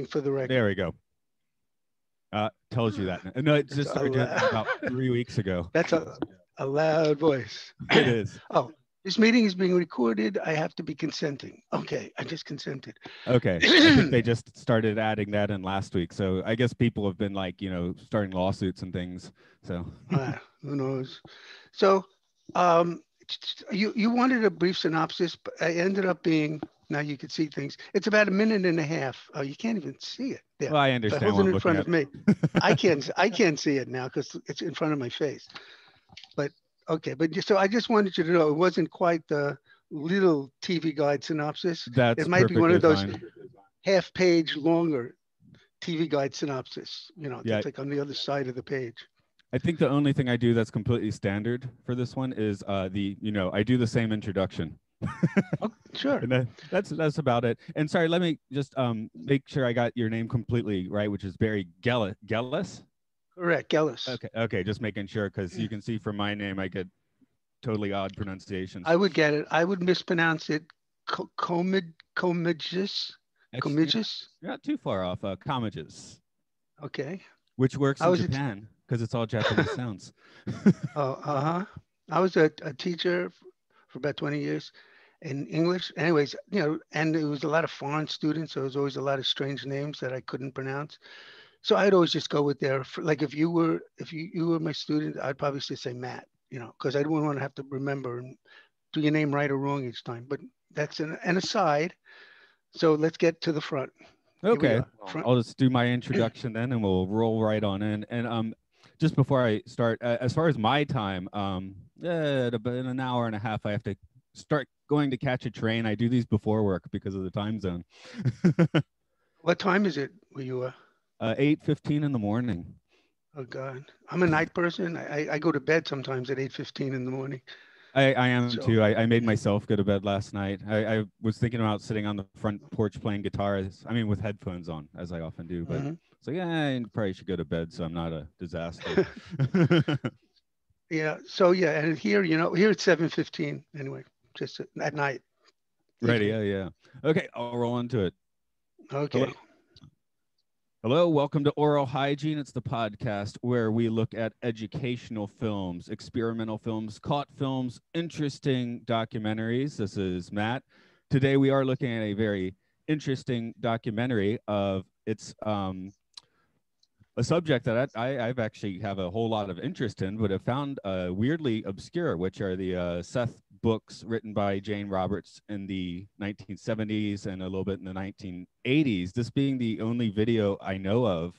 for the record. There we go. Tells you that. No, it just started about 3 weeks ago. That's a loud voice. It is. Oh, this meeting is being recorded. I have to be consenting. Okay, I just consented. Okay. I think they just started adding that in last week. So I guess people have been like, starting lawsuits and things. So Who knows? So you wanted a brief synopsis, but I ended up being, now you can see things. It's about a minute and a half. Oh, you can't even see it. There. well, I If I understand hold what it I'm in looking front at. of me, I can't see it now because it's in front of my face. But okay, but so I just wanted you to know it wasn't quite the little TV guide synopsis. That's It might be one perfectly of those fine. half-page longer TV guide synopsis. Yeah. That's like on the other side of the page. I think the only thing I do that's completely standard for this one is I do the same introduction. Oh, sure. And that's about it. And sorry, let me just make sure I got your name completely right, which is Barrie Gellis. Correct, Gellis. Okay, just making sure because you can see from my name I get totally odd pronunciations. I would get it. I would mispronounce it. Comegys. Actually, Comegys. you're not too far off. Comegys, Okay. which works I in was a Japan because it's all Japanese sounds. I was a teacher for about 20 years in English. Anyways, and it was a lot of foreign students, so there was always a lot of strange names that I couldn't pronounce. So I'd always just go with like if you were my student, I'd probably just say Matt, because I didn't want to have to remember and do your name right or wrong each time. But that's an aside. So let's get to the front. Here we Okay, are. Front. I'll just do my introduction then, and we'll roll right on in. And just before I start, as far as my time, in an hour and a half, I have to start going to catch a train. I do these before work because of the time zone. What time is it where you are? 8:15 in the morning. Oh God, I'm a night person. I go to bed sometimes at 8:15 in the morning. I am So too. I made myself go to bed last night. I was thinking about sitting on the front porch playing guitar. With headphones on, as I often do. But it's like, I probably should go to bed so I'm not a disaster. yeah. So yeah, and here it's 7:15 anyway, just at night. Ready? Evening. Yeah. Okay, I'll roll into it. Okay. Hello, welcome to Aural Hygiene. It's the podcast where we look at educational films, experimental films, caught films, interesting documentaries. This is Matt. Today we are looking at a very interesting documentary of a subject that I've actually have a whole lot of interest in, but have found weirdly obscure, which are the Seth books written by Jane Roberts in the 1970s and a little bit in the 1980s. This being the only video I know of,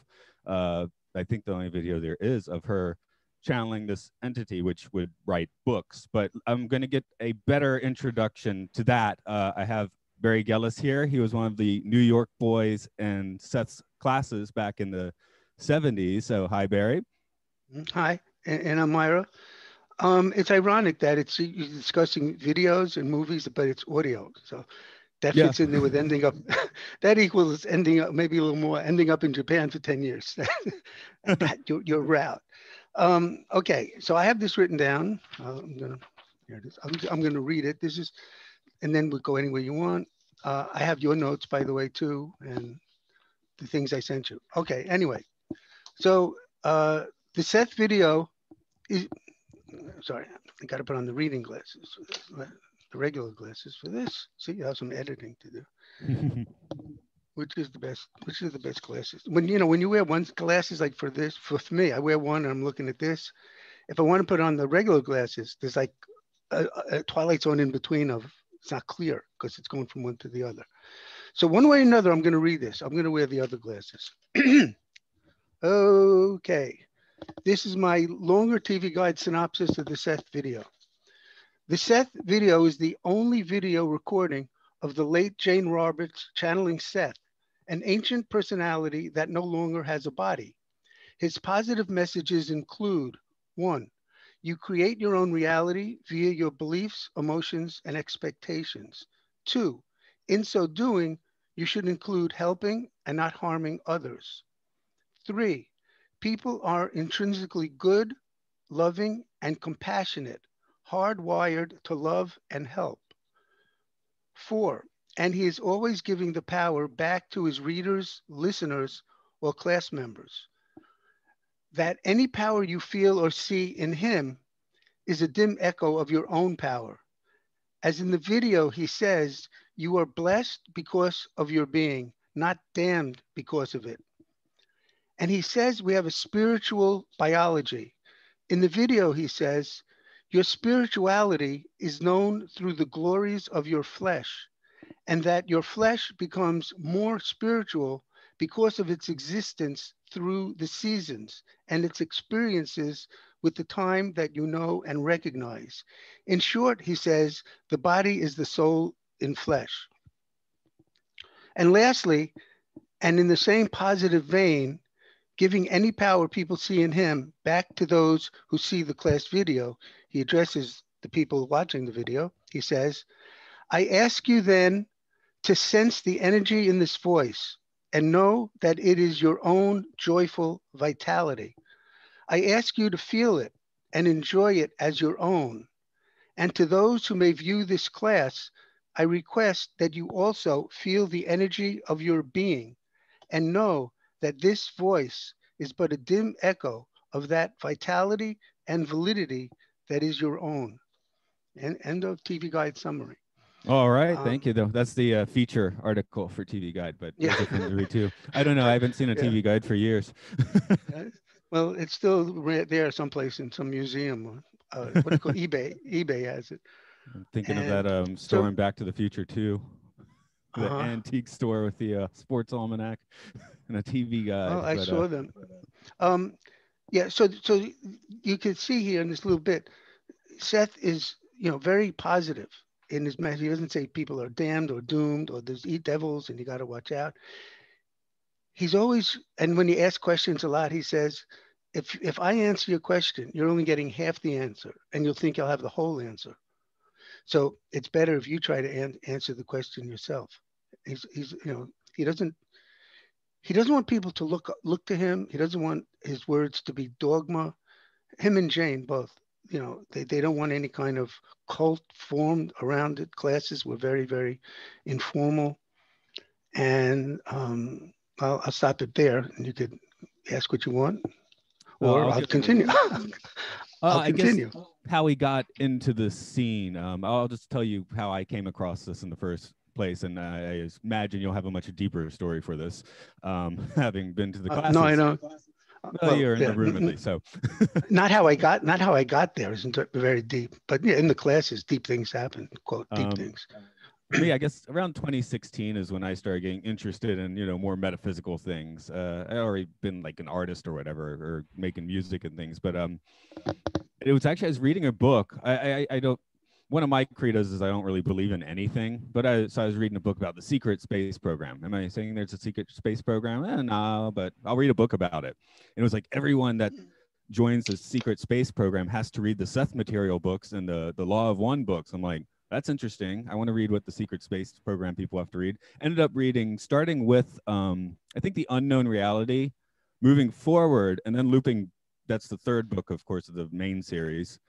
I think the only video there is of her channeling this entity, which would write books. But I'm going to get a better introduction to that. I have Barrie Gellis here. He was one of the New York boys in Seth's classes back in the 70s. So hi, Barrie. Hi, and I'm Myra. It's ironic that you're discussing videos and movies, but it's audio. So that fits in there with ending up. That equals ending up, maybe a little more, ending up in Japan for 10 years. Your route. Okay, so I have this written down. Here it is. I'm gonna read it. And then we'll go anywhere you want. I have your notes, by the way, too, and the things I sent you. Okay, anyway. So the Seth video is, sorry, I got to put on the reading glasses, the regular glasses for this. See, you have some editing to do. Which is the best? Which is the best glasses? When you wear one glasses like for this, for me, I wear one and I'm looking at this. If I want to put on the regular glasses, there's like a twilight zone in between of it's not clear because it's going from one to the other. So one way or another, I'm going to read this. I'm going to wear the other glasses. Okay, this is my longer TV guide synopsis of the Seth video. The Seth video is the only video recording of the late Jane Roberts channeling Seth, an ancient personality that no longer has a body. His positive messages include: 1, you create your own reality via your beliefs, emotions, and expectations. 2, in so doing, you should include helping and not harming others. 3, people are intrinsically good, loving, and compassionate, hardwired to love and help. 4, and he is always giving the power back to his readers, listeners, or class members. That any power you feel or see in him is a dim echo of your own power. As in the video, he says, you are blessed because of your being, not damned because of it. And he says we have a spiritual biology. In the video, he says, your spirituality is known through the glories of your flesh, and that your flesh becomes more spiritual because of its existence through the seasons and its experiences with the time that you know and recognize. In short, he says, the body is the soul in flesh. And lastly, and in the same positive vein, giving any power people see in him back to those who see the class video, he addresses the people watching the video. He says, I ask you then to sense the energy in this voice and know that it is your own joyful vitality. I ask you to feel it and enjoy it as your own. And to those who may view this class, I request that you also feel the energy of your being and know that this voice is but a dim echo of that vitality and validity that is your own. And end of TV Guide summary. All right, thank you. Though that's the feature article for TV Guide, but yeah, those are fun to read too. I don't know. I haven't seen a TV Guide for years. Yeah. Well, it's still there someplace in some museum. What do you call eBay? eBay has it. I'm thinking of that store in Back to the Future too. The antique store with the sports almanac and a TV guide. Oh, I saw them. Yeah, so you can see here in this little bit, Seth is, very positive in his message. He doesn't say people are damned or doomed or there's devils and you got to watch out. He's always, and when you ask questions a lot, he says, if I answer your question, you're only getting half the answer and you'll think you'll have the whole answer. So it's better if you try to answer the question yourself. He's he doesn't want people to look to him. He doesn't want his words to be dogma. Him and Jane both, they don't want any kind of cult formed around it. Classes were very, very informal. And I'll stop it there and you could ask what you want or I'll continue. I'll continue. I guess how he got into the scene. I'll just tell you how I came across this in the first place, and I imagine you'll have a much deeper story for this, having been to the classes. No, I don't. Well, you're in the room at least, so. not how I got there isn't very deep, but yeah, in the classes, deep things happen. Quote, deep things. For me, I guess around 2016 is when I started getting interested in, more metaphysical things. I already been like an artist or whatever, or making music and things, but it was actually, I was reading a book. I don't, one of my credos is I don't really believe in anything, but so I was reading a book about the secret space program. Am I saying there's a secret space program? No, but I'll read a book about it. And it was like everyone that joins the secret space program has to read the Seth Material books and the Law of One books. I'm like, that's interesting. I want to read what the secret space program people have to read. Ended up reading, starting with, I think, The Unknown Reality, moving forward, and then looping. That's the third book, of course, of the main series,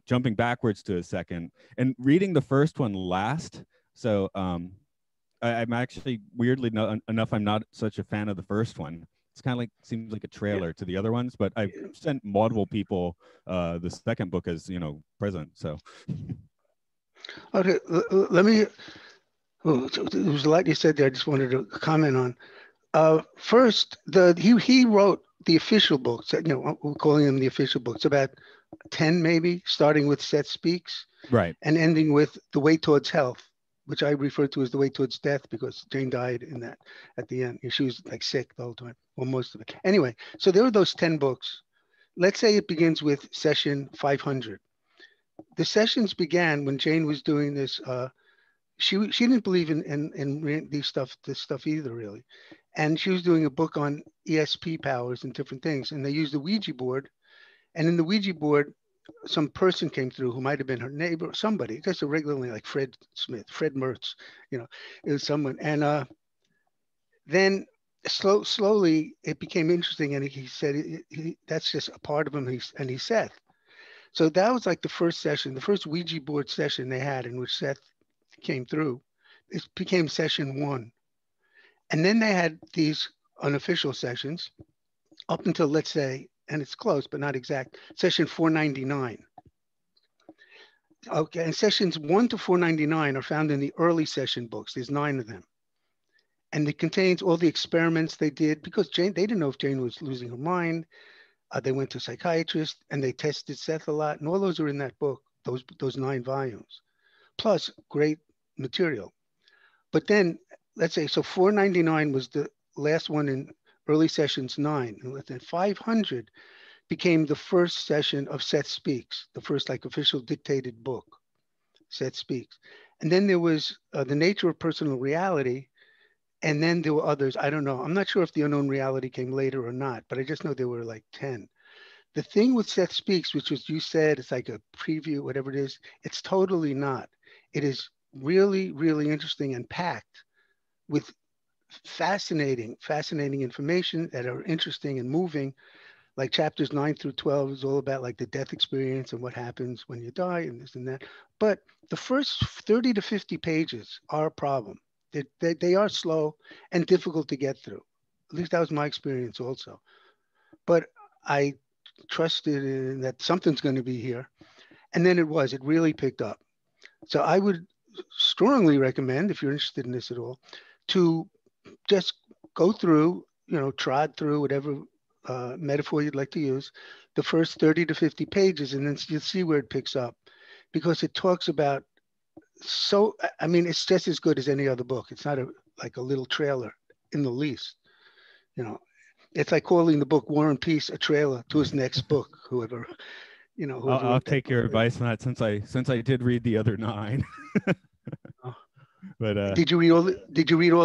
jumping backwards to a second and reading the first one last. So I'm actually, weirdly enough, I'm not such a fan of the first one. It's kind of like, seems like a trailer to the other ones, but I've sent multiple people the second book as, present. So. Okay, let me, there was a lot you said there I just wanted to comment on. First, he wrote the official books, we're calling them the official books, about 10 maybe, starting with Seth Speaks. Right. And ending with The Way Towards Health, which I refer to as The Way Towards Death because Jane died in that at the end. She was like sick the whole time, well, most of it. Anyway, so there were those 10 books. Let's say it begins with session 500. The sessions began when Jane was doing this. She didn't believe in this stuff either, really. And she was doing a book on ESP powers and different things. And they used the Ouija board. And in the Ouija board, some person came through who might have been her neighbor or somebody, just a regularly like Fred Smith, Fred Mertz, it was someone. And then slowly it became interesting. And he said, that's just a part of him. And he's Seth. So that was like the first session, the first Ouija board session they had in which Seth came through it became session 1. And then they had these unofficial sessions up until, let's say, and it's close, but not exact, session 499. Okay, and sessions 1 to 499 are found in the early session books. There's 9 of them. And it contains all the experiments they did because Jane, they didn't know if Jane was losing her mind. They went to a psychiatrist and they tested Seth a lot. And all those are in that book, those 9 volumes, plus great material. But then let's say, so 499 was the last one in early sessions 9. And then 500 became the first session of Seth Speaks, the first like official dictated book, Seth Speaks. And then there was The Nature of Personal Reality. And then there were others. I don't know. I'm not sure if The Unknown Reality came later or not, but I just know there were like 10. The thing with Seth Speaks, which was, you said, it's like a preview, whatever it is, it's totally not. It is really, really interesting and packed with fascinating information that are interesting and moving. Like chapters 9 through 12 is all about like the death experience and what happens when you die and this and that. But the first 30 to 50 pages are a problem. They are slow and difficult to get through. At least that was my experience also. But I trusted in that something's going to be here. And then it really picked up. So I would strongly recommend, if you're interested in this at all, to just go through, trod through whatever metaphor you'd like to use, the first 30 to 50 pages, and then you'll see where it picks up, because it talks about, it's just as good as any other book. It's not like a little trailer in the least. It's like calling the book War and Peace a trailer to his next book, whoever I'll take your advice on that, since I did read the other 9. But did you read all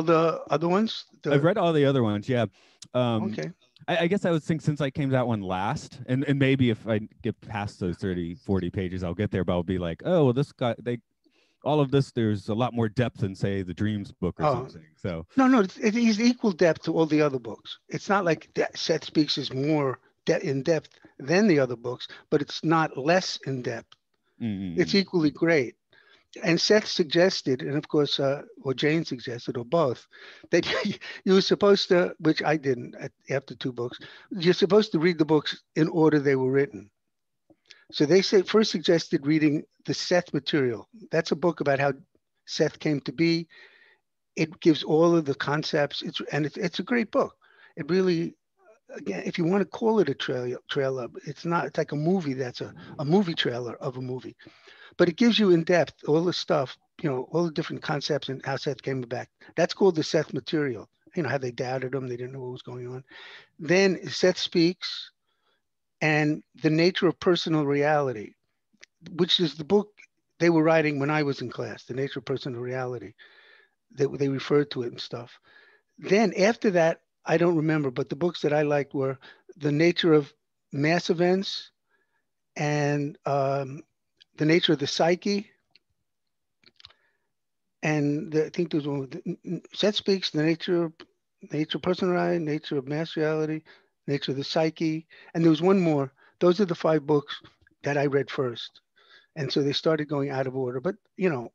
the other ones? I've read all the other ones, yeah. Okay. I guess I would think, since I came to that one last, and maybe if I get past those 30, 40 pages, I'll get there, but I'll be like, oh, well, this guy, all of this, there's a lot more depth than, say, the Dreams book or something. So no, it's equal depth to all the other books. It's not like Seth Speaks is more in depth than the other books, but it's not less in depth. Mm-hmm. It's equally great. And Seth suggested, and of course, or Jane suggested, or both, that you were supposed to, which I didn't after 2 books, you're supposed to read the books in order they were written. So they first suggested reading the Seth Material. That's a book about how Seth came to be. It gives all of the concepts. It's a great book. It really, again, if you want to call it a trailer, it's not. It's like a movie. That's a movie trailer of a movie. But it gives you in depth all the stuff, all the different concepts and how Seth came back. That's called the Seth Material. How they doubted him. They didn't know what was going on. Then Seth Speaks and The Nature of Personal Reality, which is the book they were writing when I was in class, The Nature of Personal Reality. They referred to it and stuff. Then after that, I don't remember, but the books that I liked were The Nature of Mass Events and The Nature of the Psyche. And I think there's one, Seth Speaks, The Nature of Personal Reality, Nature of Mass Reality, Nature of the Psyche. And there was one more. Those are the 5 books that I read first. And so they started going out of order. But,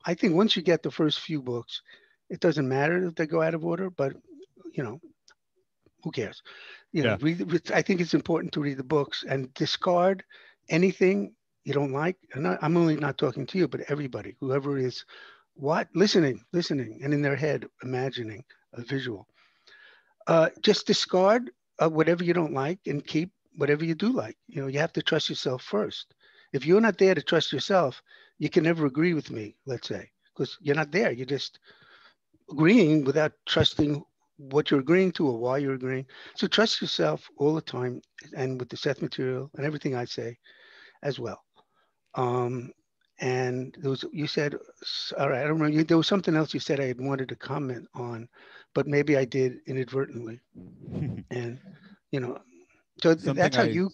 I think once you get the first few books, it doesn't matter if they go out of order, but, who cares? I think it's important to read the books and discard anything you don't like. And I'm only not talking to you, but everybody, whoever is listening, and in their head, imagining a visual. Just discard whatever you don't like and keep whatever you do like. You have to trust yourself first. If you're not there to trust yourself, you can never agree with me, let's say, because you're not there. You're just agreeing without trusting what you're agreeing to or why you're agreeing. So trust yourself all the time, and with the Seth Material and everything I say as well. And you said, all right, I don't remember, there was something else you said I had wanted to comment on, but maybe I did inadvertently. And, so that's how you,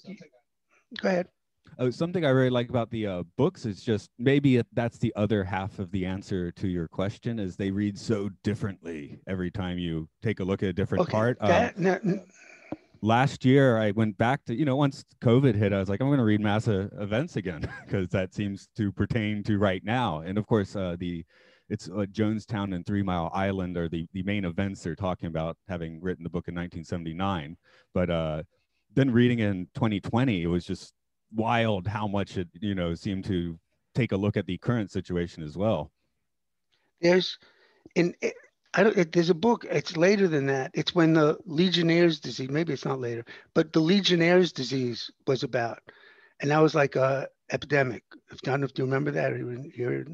go ahead. Something I really like about the books is just maybe that's the other half of the answer to your question, is they read so differently every time you take a look at a different part. Last year, I went back to, once COVID hit, I was like, I'm going to read Mass Events again, because that seems to pertain to right now. And of course, the it's Jonestown and 3 Mile Island are the main events they're talking about, having written the book in 1979. But then reading it in 2020, it was just wild how much it, seemed to take a look at the current situation as well. There's in there's a book. It's later than that. It's when the Legionnaire's disease. Maybe it's not later, but the Legionnaire's disease was about, and that was like a epidemic. I don't know if you remember that. Or there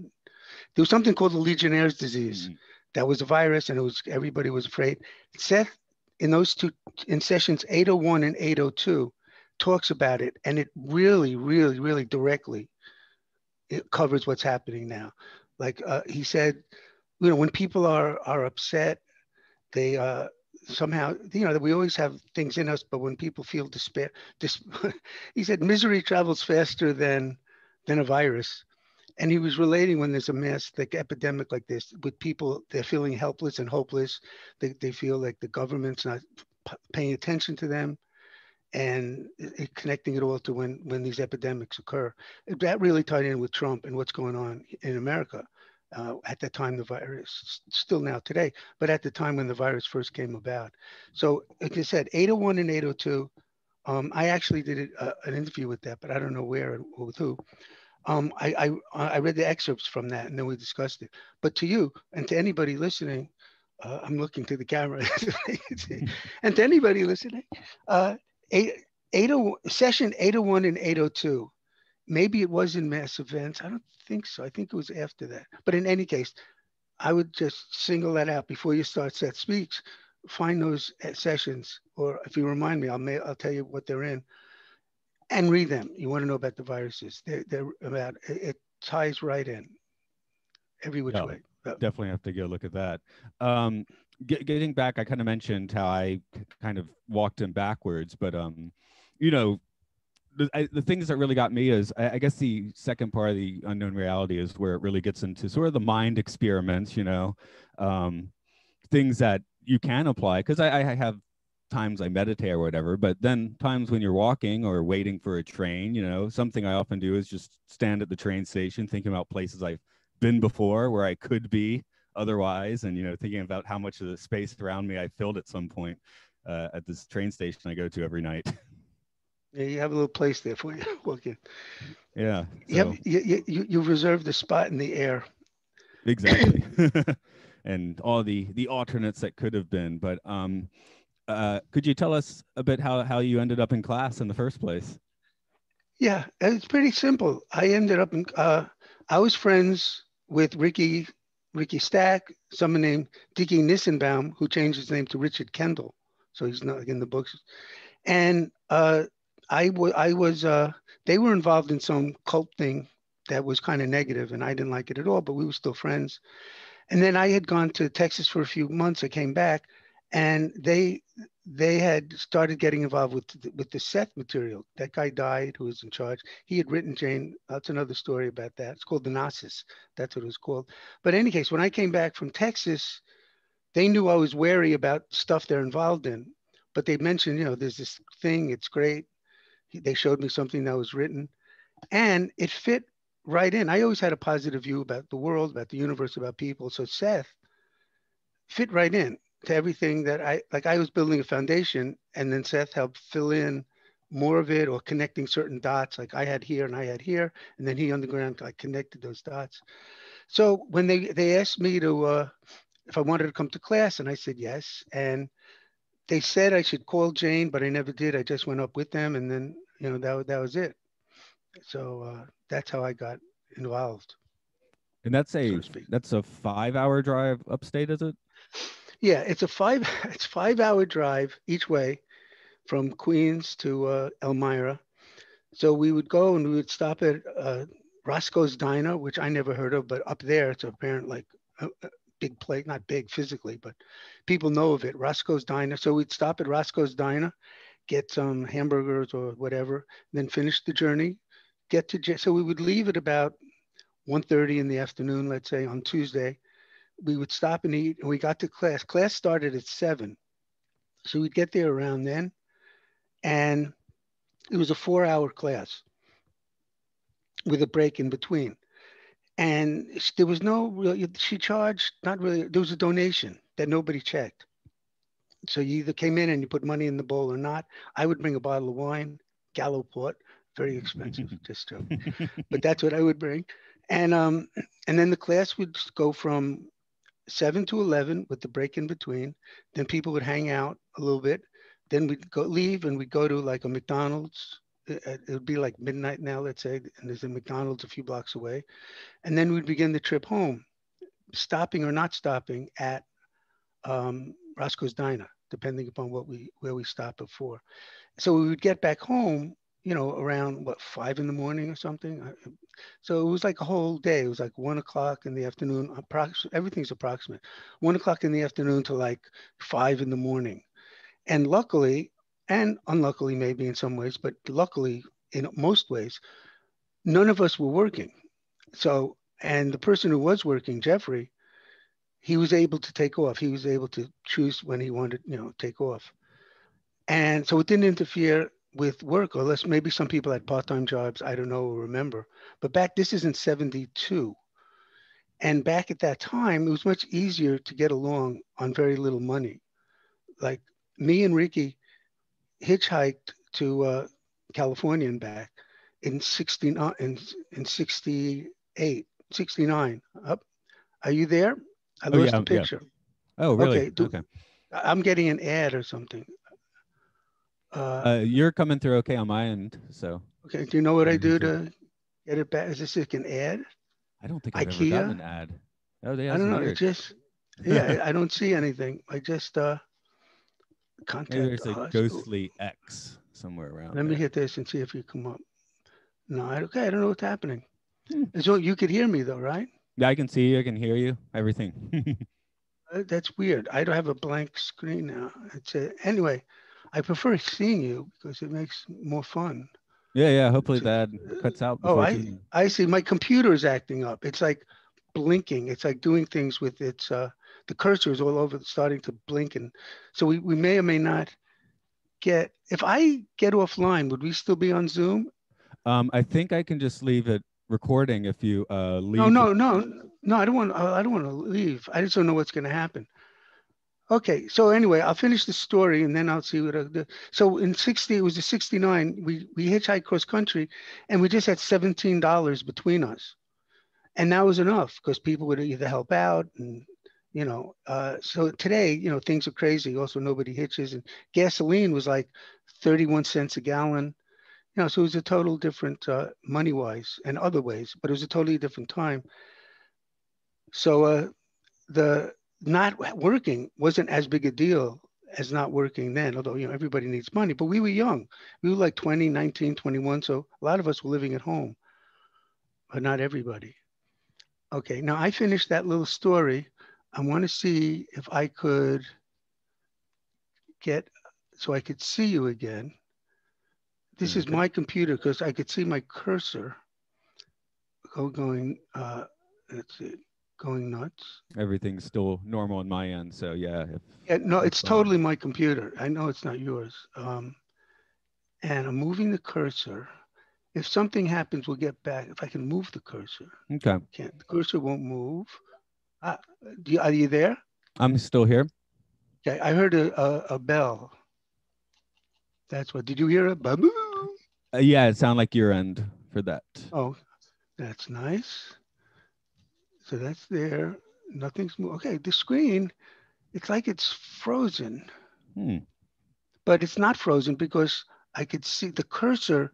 was something called the Legionnaire's disease. Mm-hmm. That was a virus, and everybody was afraid. Seth, in those two, in sessions 801 and 802, talks about it, and it really, really, really directly it covers what's happening now. Like he said, when people are upset, they somehow, we always have things in us, but when people feel despair, he said, misery travels faster than a virus. And he was relating when there's a mass like epidemic like this with people, they're feeling helpless and hopeless. They feel like the government's not paying attention to them, and connecting it all to when these epidemics occur. That really tied in with Trump and what's going on in America. At the time the virus, still now today, but at the time when the virus first came about. So like I said, 801 and 802, I actually did an interview with that, but I don't know where or with who. I read the excerpts from that, and then we discussed it. But to you and to anybody listening, I'm looking to the camera, and to anybody listening, session 801 and 802, maybe it was in mass events. I don't think so. I think it was after that. But in any case, I would just single that out before you start Seth Speaks. Find those sessions, or if you remind me, I'll tell you what they're in. And read them. You want to know about the viruses. They're about, it ties right in every which way. Definitely have to go look at that. Getting back, I kind of mentioned how I kind of walked in backwards, but the things that really got me is, I guess the second part of the unknown reality is where it really gets into sort of the mind experiments, things that you can apply. Because I have times I meditate or whatever, but then times when you're walking or waiting for a train, something I often do is just stand at the train station thinking about places I've been before where I could be otherwise, and thinking about how much of the space around me I filled at some point at this train station I go to every night. Yeah, you have a little place there for you. Okay. Yeah. So. You reserved a spot in the air. Exactly. And all the alternates that could have been, but could you tell us a bit how you ended up in class in the first place? Yeah, it's pretty simple. I ended up in, I was friends with Ricky Stack, someone named Dickie Nissenbaum, who changed his name to Richard Kendall. So he's not in the books. And they were involved in some cult thing that was kind of negative, and I didn't like it at all, but we were still friends. And then I had gone to Texas for a few months. I came back, and they had started getting involved with the Seth Material. That guy died who was in charge. He had written Jane. That's another story about that. It's called the Gnosis. That's what it was called. But in any case, when I came back from Texas, they knew I was wary about stuff they're involved in. But they mentioned, there's this thing. It's great. They showed me something that was written, and it fit right in. I always had a positive view about the world, about the universe, about people. So Seth fit right in to everything that I was building a foundation, and then Seth helped fill in more of it, or connecting certain dots, like I had here and I had here, and then he on the ground, I connected those dots. So when they asked me to, if I wanted to come to class, and I said yes, and they said I should call Jane, but I never did. I just went up with them, and then, that was it. So that's how I got involved. And that's a 5-hour drive upstate, is it? Yeah, it's a 5-hour drive each way from Queens to Elmira. So we would go and we would stop at Roscoe's Diner, which I never heard of, but up there it's apparent like a big place, not big physically, but people know of it, Roscoe's Diner. So we'd stop at Roscoe's Diner, get some hamburgers or whatever, then finish the journey, so we would leave at about 1:30 in the afternoon, let's say on Tuesday. We would stop and eat, and we got to class. Class started at 7. So we'd get there around then. And it was a 4-hour class with a break in between. And there was no real, she charged, not really, there was a donation that nobody checked. So you either came in and you put money in the bowl or not. I would bring a bottle of wine, Gallowport, very expensive, just joking. But that's what I would bring. And then the class would go from 7 to 11 with the break in between. Then people would hang out a little bit. Then we'd go leave and we'd go to like a McDonald's. It would be like midnight now, let's say, and there's a McDonald's a few blocks away. And then we'd begin the trip home, stopping or not stopping at Roscoe's Diner, depending upon where we stop before. So we would get back home, around what 5 in the morning or something. So it was like a whole day. It was like 1 o'clock in the afternoon. Everything's approximate. 1 o'clock in the afternoon to like 5 in the morning. And luckily, and unluckily maybe in some ways, but luckily in most ways, none of us were working. So, and the person who was working, Jeffrey, he was able to take off. He was able to choose when he wanted, take off. And so it didn't interfere with work, unless maybe some people had part-time jobs. I don't know or remember. But this is in 72. And back at that time, it was much easier to get along on very little money. Like me and Ricky hitchhiked to California and back in 69, in 68, 69. Up. Are you there? I lost the picture. Yeah. Oh, really? Okay. I'm getting an ad or something. You're coming through okay on my end, so. Okay, do you know what I do to get it back? Is this like an ad? I don't think I've ever gotten an ad. Oh, yeah, I don't know. weird. It just, I don't see anything. I just contact. Maybe there's a ghostly X somewhere around. Let me hit this and see if you come up. No, I don't know what's happening. So you could hear me though, right? Yeah, I can see you. I can hear you. Everything. That's weird. I don't have a blank screen now. Anyway. I prefer seeing you because it makes more fun. Yeah. Hopefully that cuts out. I see. My computer is acting up. It's like blinking. It's like doing things with its, the cursor is all over, starting to blink. And so we may or may not if I get offline, would we still be on Zoom? I think I can just leave it recording if you leave. No, I don't want to leave. I just don't know what's going to happen. Okay, so anyway, I'll finish the story and then I'll see what I'll do. So in 60, it was the 69, we hitchhiked cross country and we just had $17 between us. And that was enough because people would either help out and, so today, things are crazy. Also, nobody hitches and gasoline was like 31 cents a gallon. So it was a total different money wise and other ways, but it was a totally different time. So the not working wasn't as big a deal as not working then, although, everybody needs money, but we were young. We were like 20, 19, 21. So a lot of us were living at home, but not everybody. Okay, now I finished that little story. I want to see if I could so I could see you again. This is my computer because I could see my cursor going, that's it. Going nuts. Everything's still normal on my end, so yeah. No, it's totally my computer. I know it's not yours. And I'm moving the cursor. If something happens, we'll get back. If I can move the cursor. Okay. The cursor won't move. Are you there? I'm still here. Okay, I heard a bell. That's what. Did you hear a baboo? Yeah, it sounded like your end for that. Oh, that's nice. So that's there. Nothing's moving. Okay, the screen, it's like it's frozen. But it's not frozen because I could see the cursor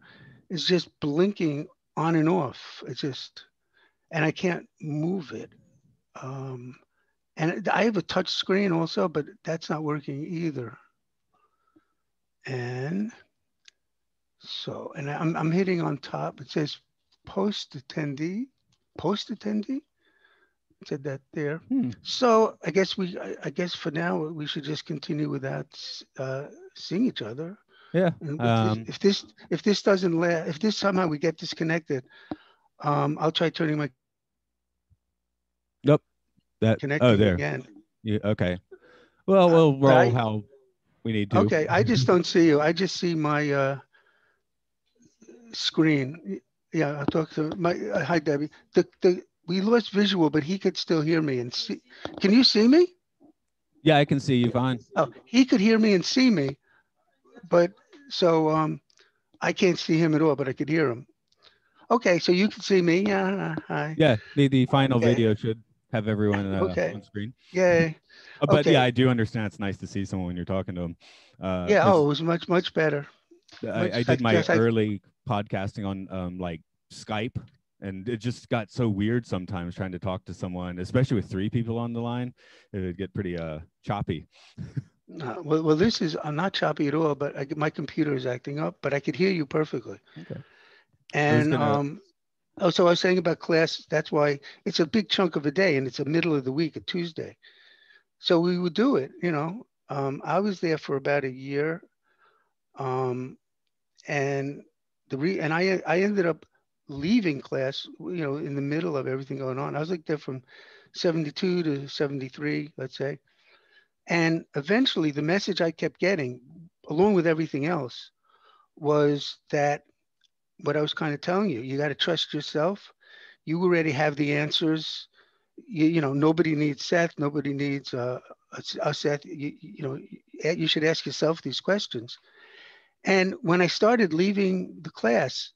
is just blinking on and off. And I can't move it. And I have a touch screen also, but that's not working either. And so, and I'm hitting on top. It says post attendee. It said that there. So I guess for now we should just continue without seeing each other. Yeah. If this doesn't last, if this somehow we get disconnected, I'll try turning my. Nope. Connecting there. Again. Yeah. Okay. Well, we'll roll how we need to. Okay. I just don't see you. I just see my screen. Yeah. I'll talk to my. Hi, Debbie. The we lost visual, but he could still hear me and see. Can you see me? Yeah, I can see you fine. Oh, he could hear me and see me, but so I can't see him at all, but I could hear him. Okay, so you can see me. Yeah, hi. Yeah, the final Okay, video should have everyone okay, on screen. yay. But yeah, Okay, I do understand it's nice to see someone when you're talking to them. yeah. Oh, Because it was much better. I Much did my like early podcasting on like Skype, and it just got so weird sometimes trying to talk to someone, especially with three people on the line. It would get pretty choppy. well, this is not choppy at all, but my computer is acting up, but I could hear you perfectly. Okay. I was And gonna oh, so I was saying about class. That's why it's a big chunk of a day, and it's the middle of the week, a Tuesday. So we would do it. I was there for about a year, um, and I ended up leaving class, in the middle of everything going on. I was like there from 72 to 73, let's say. And eventually the message I kept getting, along with everything else, was that what I was kind of telling you, you got to trust yourself. You already have the answers. Nobody needs Seth. Nobody needs a Seth. You should ask yourself these questions. And when I started leaving the class,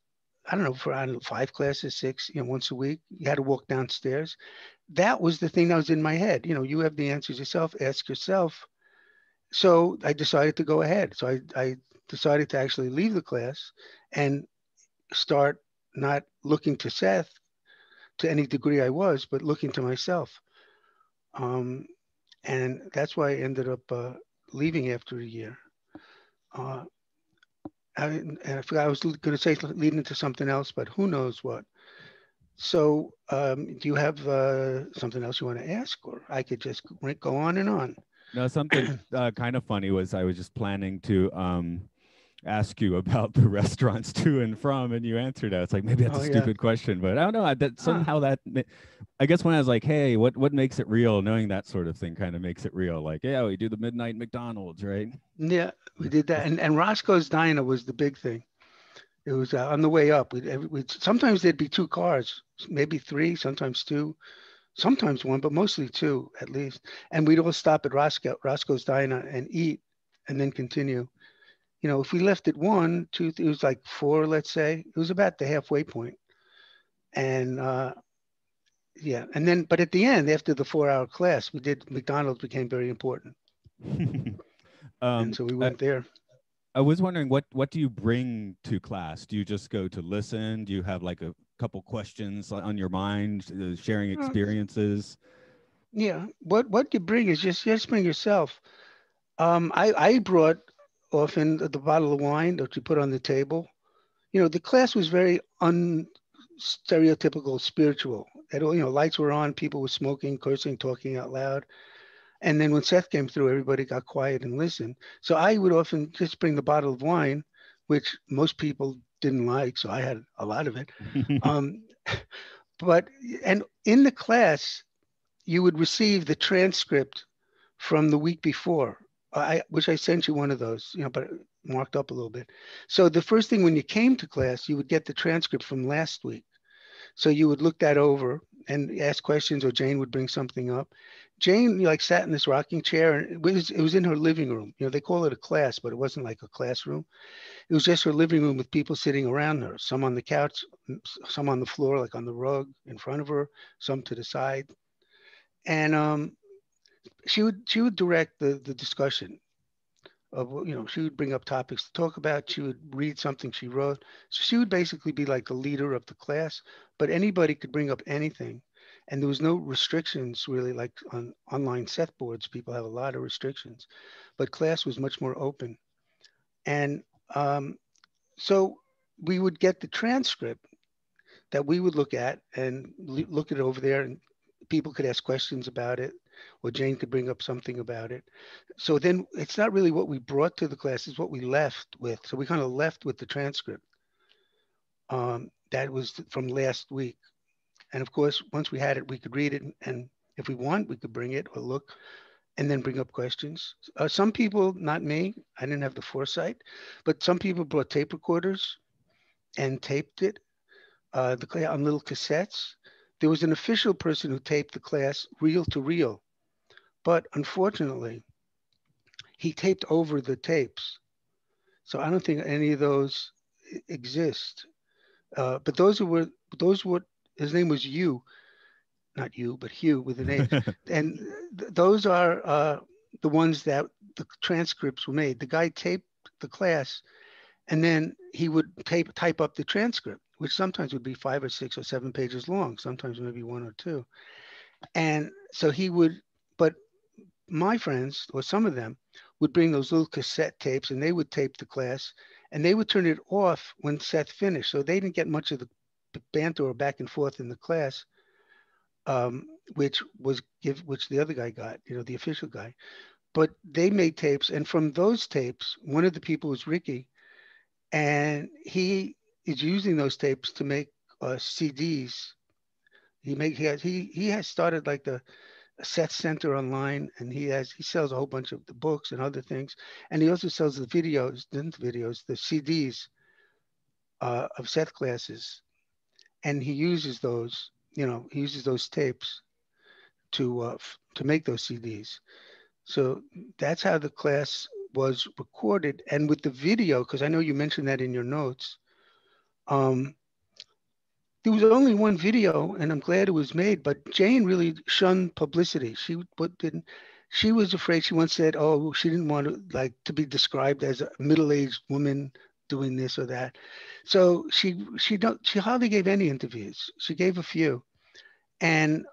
I don't know, for I don't know, 5 classes, six, once a week, you had to walk downstairs. That was the thing that was in my head. You have the answers yourself, ask yourself. So I decided to go ahead. So I decided to actually leave the class and start not looking to Seth to any degree I was, but looking to myself. Um, and that's why I ended up leaving after a year. Uh, and I forgot I was going to say leading into something else, but who knows what. So, do you have something else you want to ask, or I could just go on and on? no, something kind of funny was I was just planning to ask you about the restaurants to and from, and you answered that. It's like maybe that's a Oh yeah. stupid question, but I don't know. That Huh. somehow that I guess when I was like, hey, what makes it real? Knowing that sort of thing kind of makes it real. Like, yeah, we do the midnight McDonald's, right? Yeah, we did that, and Roscoe's Diner was the big thing. It was on the way up. We'd sometimes there'd be two cars, maybe three, sometimes two, sometimes one, but mostly two at least. And we'd all stop at Roscoe's Diner and eat, and then continue. If we left at one, two, it was like four, let's say. It was about the halfway point. And yeah, and then, but at the end, after the 4 hour class, we did McDonald's became very important, and um, so we I, went there. I was wondering what do you bring to class? Do you just go to listen? Do you have like a couple questions on your mind, sharing Uh, experiences? yeah, what you bring is just bring yourself. I brought often the bottle of wine that you put on the table. The class was very unstereotypical spiritual. Lights were on, people were smoking, cursing, talking out loud. And then when Seth came through, everybody got quiet and listened. So I would often just bring the bottle of wine, which most people didn't like. So I had a lot of it. Um, but, and in the class, you would receive the transcript from the week before. Which I sent you one of those, but marked up a little bit. So the first thing when you came to class, you would get the transcript from last week. So you would look that over and ask questions, or Jane would bring something up. Jane like sat in this rocking chair, and it was in her living room. They call it a class, but it wasn't like a classroom. It was just her living room with people sitting around her, some on the couch, some on the floor, like on the rug in front of her, some to the side. And she would direct the discussion of, she would bring up topics to talk about. She would read something she wrote. So she would basically be like the leader of the class, but anybody could bring up anything. And there was no restrictions really, like on online Seth boards, people have a lot of restrictions, but class was much more open. And so we would get the transcript that we would look at and look it over there, and people could ask questions about it, or Jane could bring up something about it. So then it's not really what we brought to the class, it's what we left with. So we kind of left with the transcript. That was from last week. And of course, once we had it, we could read it. And if we want, we could bring it or look and then bring up questions. Some people, not me, I didn't have the foresight, but some people brought tape recorders and taped it on little cassettes. there was an official person who taped the class reel to reel, but unfortunately, he taped over the tapes. So I don't think any of those exist. But those were his name was Hugh, not you, but Hugh with an H, and those are the ones that the transcripts were made. The guy taped the class, and then he would type up the transcript, which sometimes would be 5 or 6 or 7 pages long, sometimes maybe 1 or 2. And so he would, but my friends, or some of them, would bring those little cassette tapes and they would tape the class and they would turn it off when Seth finished. So they didn't get much of the banter or back and forth in the class, which the other guy got, the official guy. But they made tapes, and from those tapes, one of the people was Ricky, and he is using those tapes to make CDs. He has started like the Seth Center online, and he sells a whole bunch of the books and other things, and he also sells the CDs of Seth classes, and he uses those. He uses those tapes to make those CDs. So that's how the class was recorded, and with the video, because I know you mentioned that in your notes. There was only one video, and I'm glad it was made, but Jane really shunned publicity. She was afraid. She once said, oh, she didn't want to be described as a middle-aged woman doing this or that. So she hardly gave any interviews. She gave a few. And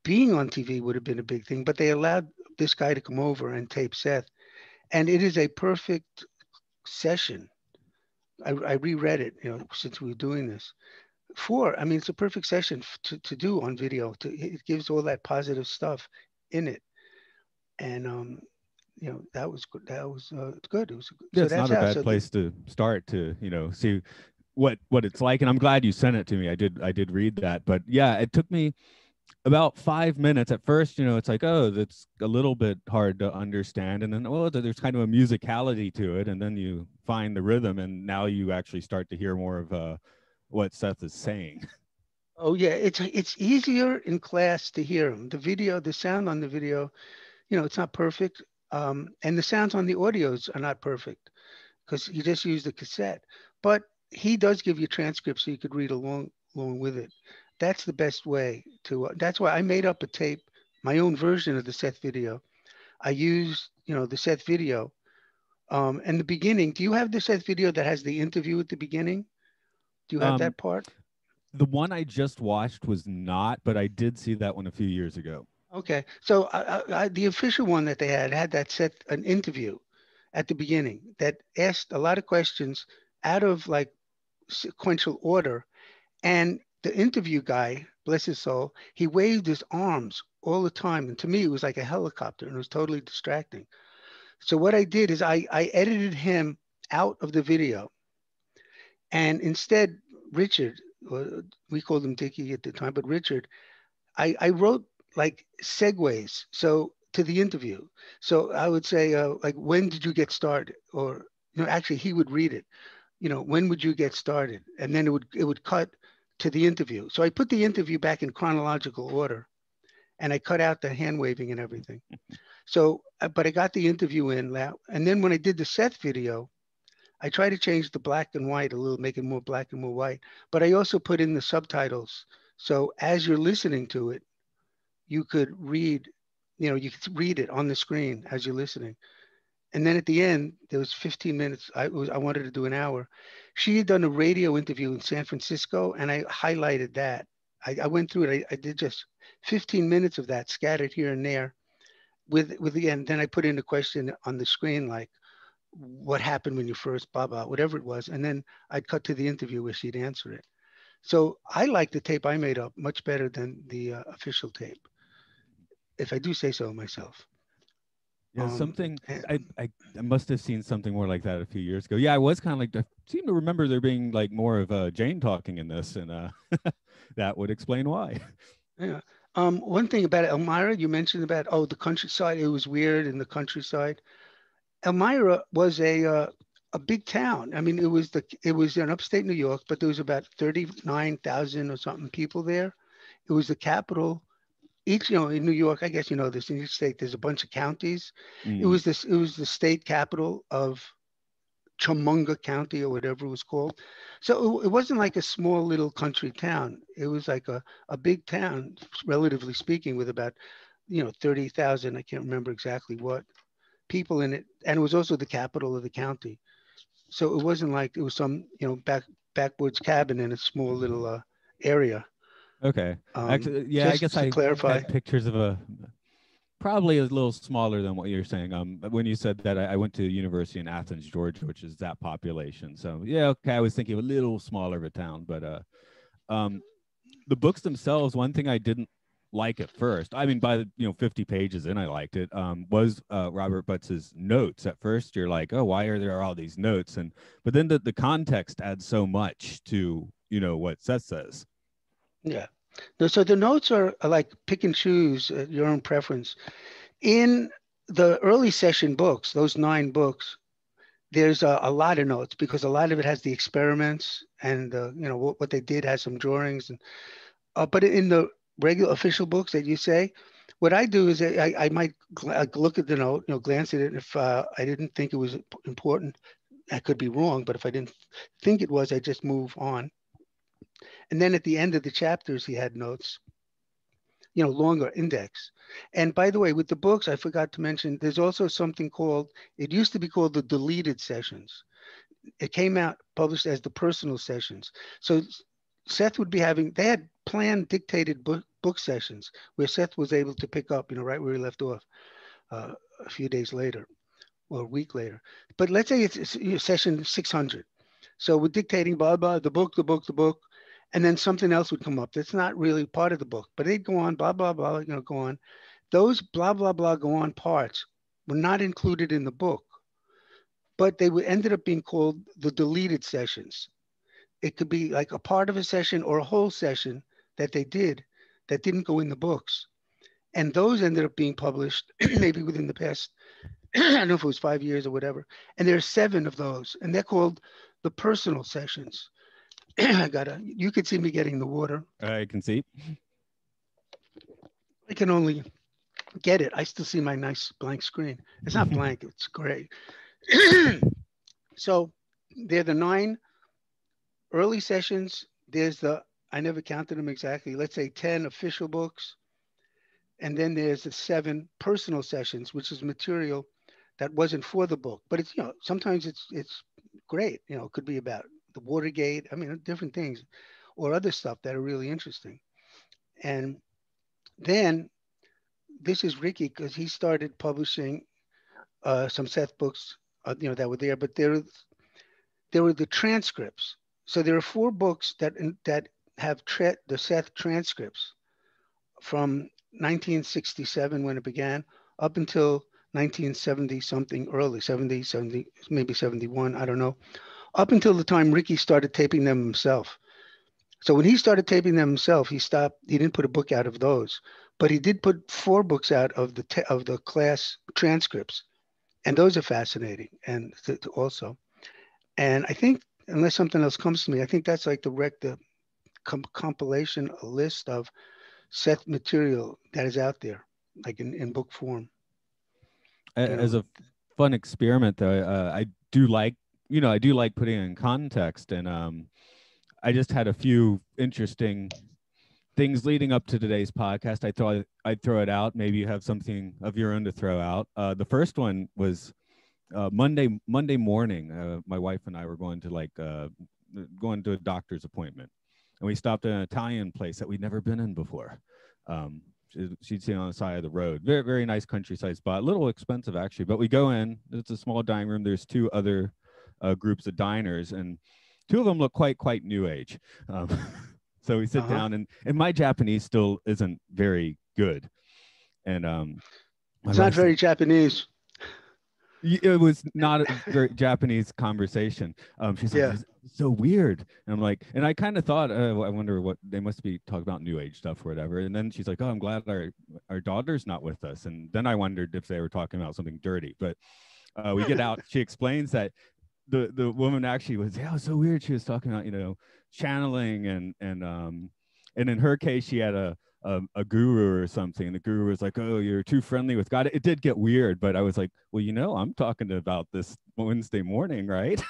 being on TV would have been a big thing, but they allowed this guy to come over and tape Seth. And it is a perfect session. I reread it, since we were doing this. It's a perfect session to do on video. It gives all that positive stuff in it, and that was good. That was good. It was good. Yeah, so it's not a bad place to start to see what it's like. And I'm glad you sent it to me. I did read that, but yeah, it took me about 5 minutes at first. It's like, oh, that's a little bit hard to understand, and then there's kind of a musicality to it, and then you find the rhythm, and now you actually start to hear more of what Seth is saying. Oh yeah, it's easier in class to hear him. The sound on the video, it's not perfect, and the sounds on the audios are not perfect because you just use the cassette. But he does give you transcripts so you could read along with it. That's the best way to. That's why I made up a tape, my own version of the Seth video. I used, the Seth video, and the beginning. Do you have the Seth video that has the interview at the beginning? Do you have that part? The one I just watched was not, but I did see that one a few years ago. Okay, so the official one that they had that an interview at the beginning that asked a lot of questions out of like sequential order, and the interview guy, bless his soul, he waved his arms all the time, and to me it was like a helicopter, and it was totally distracting. So what I did is I edited him out of the video, and instead Richard, we called him Dickie at the time, but Richard, I wrote like segues to the interview. So I would say like, when did you get started? Or actually he would read it. When would you get started? And then it would cut to the interview. So I put the interview back in chronological order, and I cut out the hand waving and everything. So, but I got the interview in, and then when I did the Seth video, I try to change the black and white a little, make it more black and more white. But I also put in the subtitles. So as you're listening to it, you could read, you could read it on the screen as you're listening. And then at the end, there was 15 minutes. I wanted to do an hour. She had done a radio interview in San Francisco, and I highlighted that. I went through it. I did just 15 minutes of that scattered here and there with the end. Then I put in a question on the screen, like, what happened when you first, blah, blah, whatever it was. And then I'd cut to the interview where she'd answer it. So I like the tape I made up much better than the official tape, if I do say so myself. Yeah, I must have seen something more like that a few years ago. Yeah, I was kind of like, I seem to remember there being like more of Jane talking in this, and that would explain why. Yeah. One thing about Elmira, you mentioned about, the countryside. It was weird in the countryside. Elmira was a big town. I mean, it was in upstate New York, but there was about 39,000 or something people there. It was the capital. Each, in New York, I guess you know this, in each state, there's a bunch of counties. It was the state capital of Chemungah County or whatever it was called. So it wasn't like a small little country town. It was like a big town, relatively speaking, with about 30,000. I can't remember exactly what people in it, and it was also the capital of the county. So it wasn't like it was some backwoods cabin in a small little area. Okay. Actually, yeah, I Just guess to I clarify. had pictures of a probably a little smaller than what you're saying. When you said that, I went to university in Athens, Georgia, which is that population. So yeah, okay, I was thinking of a little smaller of a town, but the books themselves, one thing I didn't like at first, I mean, by the 50 pages in, I liked it, was Robert Butts's notes. At first, you're like, oh, why are there all these notes? But then the context adds so much to what Seth says. Yeah. So the notes are like pick and choose your own preference. In the early session books, those 9 books, there's a lot of notes because a lot of it has the experiments and what they did has some drawings. And but in the regular official books that you say, what I do is I might look at the note, glance at it. If I didn't think it was important, I could be wrong, but if I didn't think it was, I just move on. And then at the end of the chapters, he had notes, longer index. And by the way, with the books, I forgot to mention, there's also something called, it used to be called the deleted sessions. It came out published as the personal sessions. So Seth would be they had planned dictated book sessions where Seth was able to pick up, right where he left off a few days later or a week later. But let's say it's session 600. So we're dictating blah, blah, the book, and then something else would come up that's not really part of the book, but they'd go on, blah, blah, blah, go on. Those blah, blah, blah, go on parts were not included in the book, but they ended up being called the deleted sessions. It could be like a part of a session or a whole session that they did that didn't go in the books. And those ended up being published maybe within the past, I don't know if it was 5 years or whatever. And there are 7 of those, and they're called the personal sessions. You could see me getting the water. I can see. I can only get it. I still see my nice blank screen. It's not blank, it's gray. So they're the 9 early sessions. There's I never counted them exactly. Let's say 10 official books. And then there's the 7 personal sessions, which is material that wasn't for the book. But it's, sometimes it's great. It could be about the Watergate. I mean, different things or other stuff that are really interesting. And then this is Ricky because he started publishing some Seth books, that were there, but there were the transcripts. So there are 4 books that have the Seth transcripts from 1967 when it began up until 1970 something, early 70, maybe 71, I don't know, up until the time Ricky started taping them himself. So when he started taping them himself, he stopped. He didn't put a book out of those, but he did put 4 books out of the class transcripts, and those are fascinating. And also, and I think unless something else comes to me, I think that's like the compilation, a list of Seth material that is out there, like in book form. As a fun experiment, though, I do like putting it in context, and I just had a few interesting things leading up to today's podcast. I thought I'd throw it out. Maybe you have something of your own to throw out. The first one was Monday morning. My wife and I were going to a doctor's appointment, and we stopped at an Italian place that we'd never been in before. She'd seen on the side of the road. Very, very nice countryside spot. A little expensive, actually, but we go in. It's a small dining room. There's 2 other groups of diners, and 2 of them look quite new age. So we sit down, and my Japanese still isn't very good. And it's not very Japanese. It was not a very Japanese conversation. She's like, it's so weird. And I'm like, and I kind of thought, I wonder what they must be talking about, new age stuff or whatever. And then she's like, oh, I'm glad our daughter's not with us. And then I wondered if they were talking about something dirty. But we get out. She explains that the woman actually was, it was so weird. She was talking about, channeling and And in her case, she had a guru or something. And the guru was like, "Oh, you're too friendly with God." It did get weird, but I was like, "Well, I'm talking about this Wednesday morning, right?"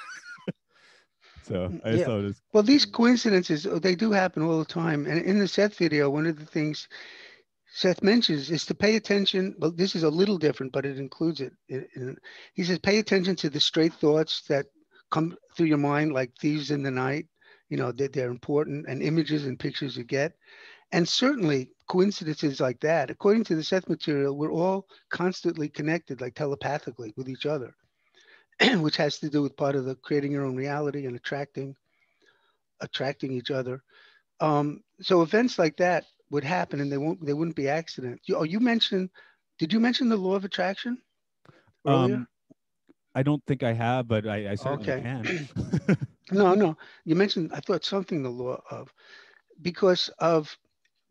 So I just Yeah. thought it was, Well, these coincidences, they do happen all the time. And in the Seth video, one of the things Seth mentions is to pay attention. Well, this is a little different, but it includes it. He says, pay attention to the stray thoughts that come through your mind like thieves in the night, that they're important, and images and pictures you get. And certainly coincidences like that, according to the Seth material, we're all constantly connected, like telepathically with each other, which has to do with part of the creating your own reality and attracting each other. So events like that would happen, and they wouldn't be accidents. You mentioned, did you mention the law of attraction earlier? um, I don't think I have, but I certainly Okay. can. No, you mentioned, I thought something, the law of, because of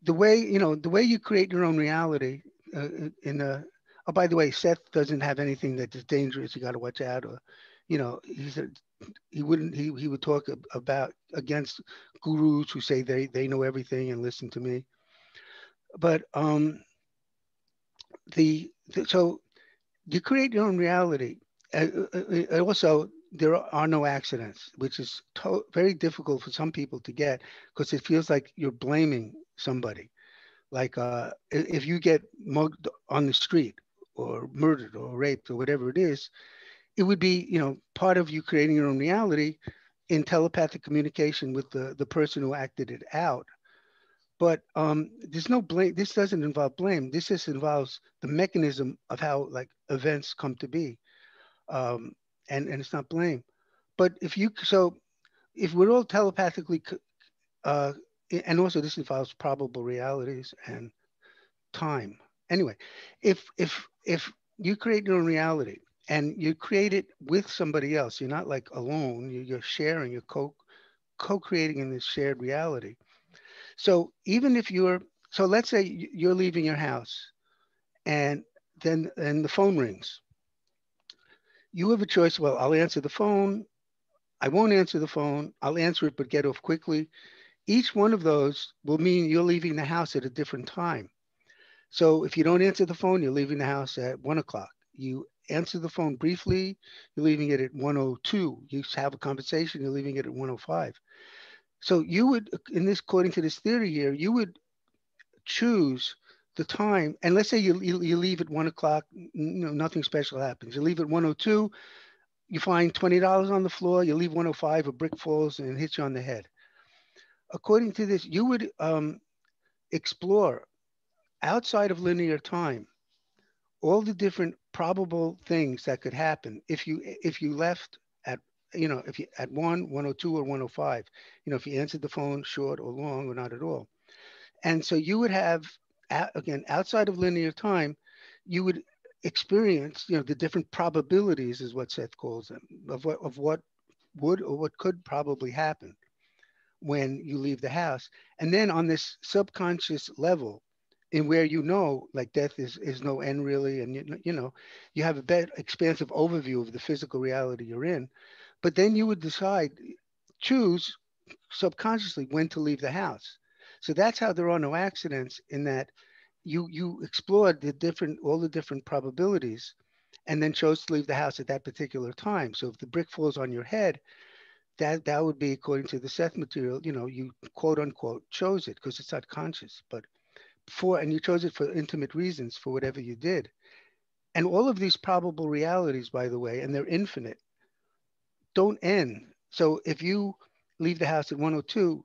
the way you create your own reality in a, oh, by the way, Seth doesn't have anything that is dangerous. You got to watch out. Or, he said he wouldn't, he would talk about against gurus who say they know everything and listen to me. But so you create your own reality. Also, there are no accidents, which is very difficult for some people to get because it feels like you're blaming somebody. Like if you get mugged on the street or murdered or raped or whatever it is, it would be, part of you creating your own reality in telepathic communication with the person who acted it out. But there's no blame. This doesn't involve blame. This just involves the mechanism of how like events come to be, um, and it's not blame. But if we're all telepathically, uh, and also this involves probable realities and time. Anyway, if you create your own reality and you create it with somebody else, you're not like alone. You're sharing. You're co-creating in this shared reality. So even if so let's say you're leaving your house and then the phone rings. You have a choice. Well, I'll answer the phone. I won't answer the phone. I'll answer it, but get off quickly. Each one of those will mean you're leaving the house at a different time. So if you don't answer the phone, you're leaving the house at 1 o'clock. You answer the phone briefly, you're leaving it at 1:02. You have a conversation, you're leaving it at 1:05. So you would, according to this theory here, you would choose the time. And let's say you leave at 1 o'clock, nothing special happens. You leave at 1:02, you find $20 on the floor, you leave 1:05, a brick falls and hits you on the head. According to this, you would explore outside of linear time all the different probable things that could happen if you left at if you at 1:02 or 1:05, if you answered the phone short or long or not at all. And so you would have, again, outside of linear time, you would experience the different probabilities, is what Seth calls them, of what would or what could probably happen when you leave the house. And then on this subconscious level, in where like death is no end really, and you have a better expansive overview of the physical reality you're in. But then you would choose subconsciously when to leave the house. So that's how there are no accidents, in that you explored all the different probabilities and then chose to leave the house at that particular time. So if the brick falls on your head, that would be, according to the Seth material, you quote unquote chose it because it's not conscious, but and you chose it for intimate reasons, for whatever you did. And all of these probable realities, by the way, and they're infinite, don't end. So if you leave the house at 1:02,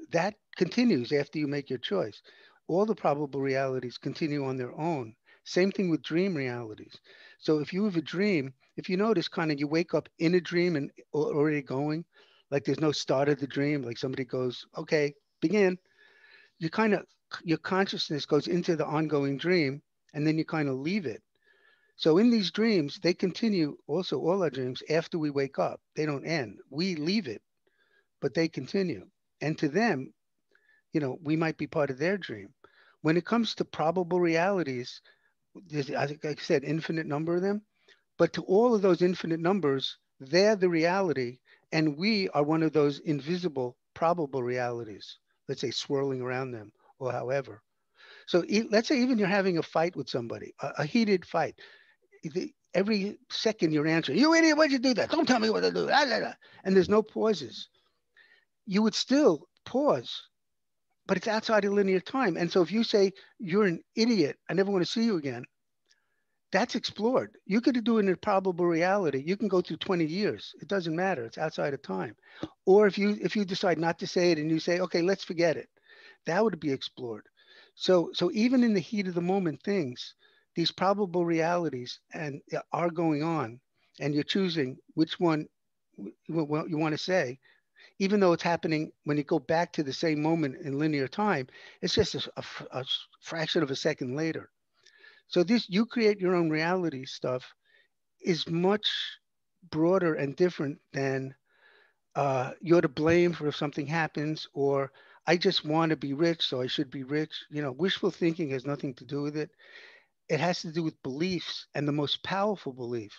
that continues after you make your choice. All the probable realities continue on their own. Same thing with dream realities. So if you have a dream, if you notice, kind of, you wake up in a dream and already going, like there's no start of the dream, like somebody goes, okay, begin. You kind of, your consciousness goes into the ongoing dream, and then you kind of leave it. So in these dreams, they continue, also all our dreams, after we wake up. They don't end. We leave it, but they continue. And to them, we might be part of their dream. When it comes to probable realities, there's, like I said, infinite number of them. But to all of those infinite numbers, they're the reality. And we are one of those invisible probable realities, let's say, swirling around them or however. So let's say even you're having a fight with somebody, a heated fight. Every second you're answering, you idiot, why'd you do that? Don't tell me what to do. Ah, ah, ah. And there's no pauses. You would still pause, but it's outside of linear time. And so if you say, you're an idiot, I never want to see you again, that's explored. You could do it in a probable reality. You can go through 20 years. It doesn't matter. It's outside of time. Or if you decide not to say it and you say, okay, let's forget it, that would be explored. So even in the heat of the moment things, these probable realities and are going on, and you're choosing which one you want to say, even though it's happening when you go back to the same moment in linear time, it's just a fraction of a second later. So this you create your own reality stuff is much broader and different than you're to blame for if something happens, or I just want to be rich, so I should be rich. Wishful thinking has nothing to do with it. It has to do with beliefs and the most powerful belief.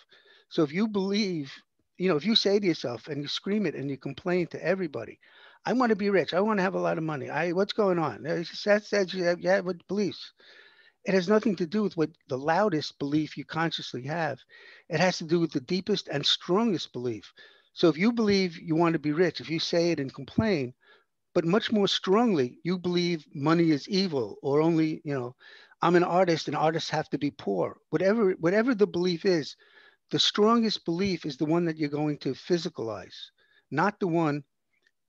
So if you believe, if you say to yourself and you scream it and you complain to everybody, I want to be rich. I want to have a lot of money. What's going on? That's yeah, what beliefs? It has nothing to do with what the loudest belief you consciously have. It has to do with the deepest and strongest belief. So if you believe you want to be rich, if you say it and complain, but much more strongly, you believe money is evil, or only, I'm an artist and artists have to be poor. Whatever the belief is, the strongest belief is the one that you're going to physicalize, not the one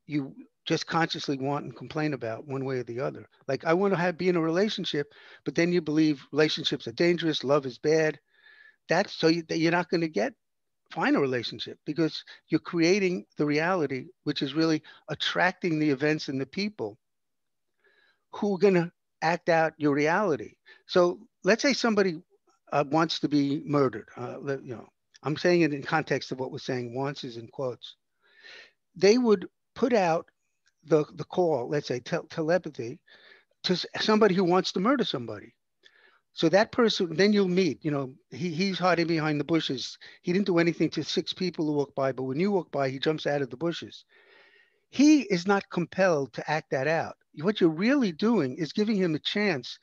you just consciously want and complain about one way or the other. Like I want to be in a relationship, but then you believe relationships are dangerous, love is bad. That's so you're not going to find a relationship because you're creating the reality, which is really attracting the events and the people who are going to act out your reality. So let's say somebody wants to be murdered. I'm saying it in context of what we're saying. Wants is in quotes. They would put out the call, let's say telepathy, to somebody who wants to murder somebody. So that person, then you'll meet, he's hiding behind the bushes. He didn't do anything to 6 people who walk by, but when you walk by, he jumps out of the bushes. He is not compelled to act that out. What you're really doing is giving him a chance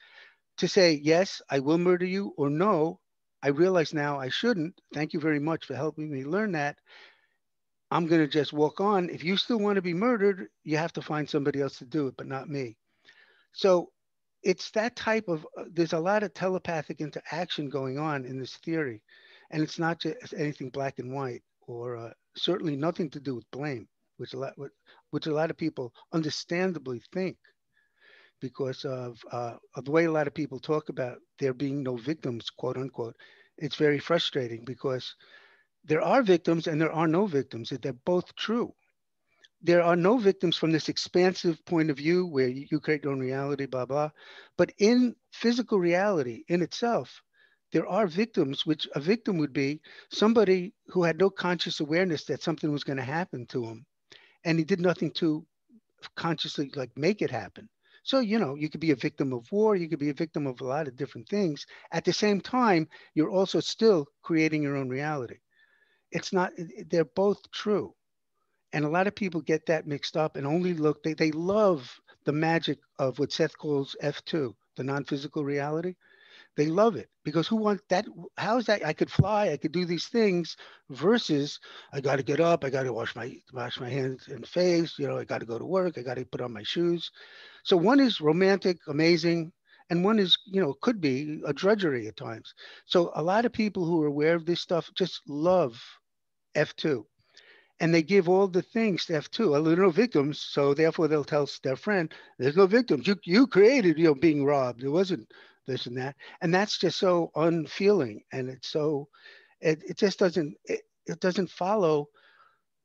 to say, yes, I will murder you, or no, I realize now I shouldn't. Thank you very much for helping me learn that. I'm going to just walk on. If you still want to be murdered, you have to find somebody else to do it, but not me. So it's that type of, there's a lot of telepathic interaction going on in this theory. And it's not just anything black and white, or certainly nothing to do with blame, which a lot of people understandably think because of the way a lot of people talk about there being no victims, quote unquote. It's very frustrating because there are victims and there are no victims. They're both true. There are no victims from this expansive point of view where you create your own reality, blah, blah. But in physical reality in itself, there are victims, which a victim would be somebody who had no conscious awareness that something was going to happen to him. And he did nothing to consciously make it happen. So, you could be a victim of war. You could be a victim of a lot of different things. At the same time, you're also still creating your own reality. It's not, they're both true. And a lot of people get that mixed up and only look, they love the magic of what Seth calls F2, the non-physical reality. They love it because who wants that? How is that? I could fly, I could do these things versus I got to get up, I got to wash my hands and face, I got to go to work, I got to put on my shoes. So one is romantic, amazing, and one is, could be a drudgery at times. So a lot of people who are aware of this stuff just love F2. And they give all the things to F2. Well, there are no victims, so therefore they'll tell their friend, "There's no victims. You created, being robbed. There wasn't this and that." And that's just so unfeeling, and it's so it just it doesn't follow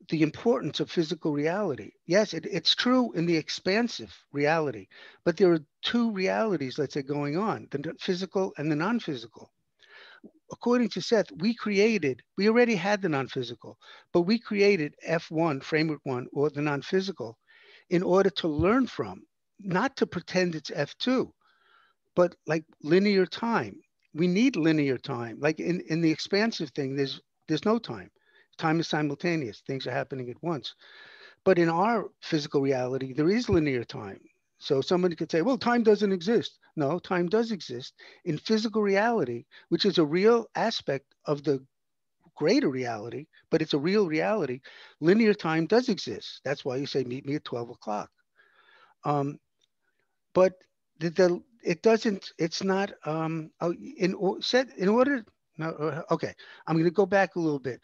the importance of physical reality. Yes, it's true in the expansive reality, but there are 2 realities, let's say, going on: the physical and the non-physical. According to Seth, we already had the non-physical, but we created F1, framework 1, or the non-physical, in order to learn from, not to pretend it's F2, but like linear time. We need linear time. Like in the expansive thing, there's no time. Time is simultaneous. Things are happening at once. But in our physical reality, there is linear time. So somebody could say, well, time doesn't exist. No, time does exist in physical reality, which is a real aspect of the greater reality, but it's a real reality. Linear time does exist. That's why you say, meet me at 12 o'clock. Um, but it doesn't, it's not, in order, no, okay, I'm going to go back a little bit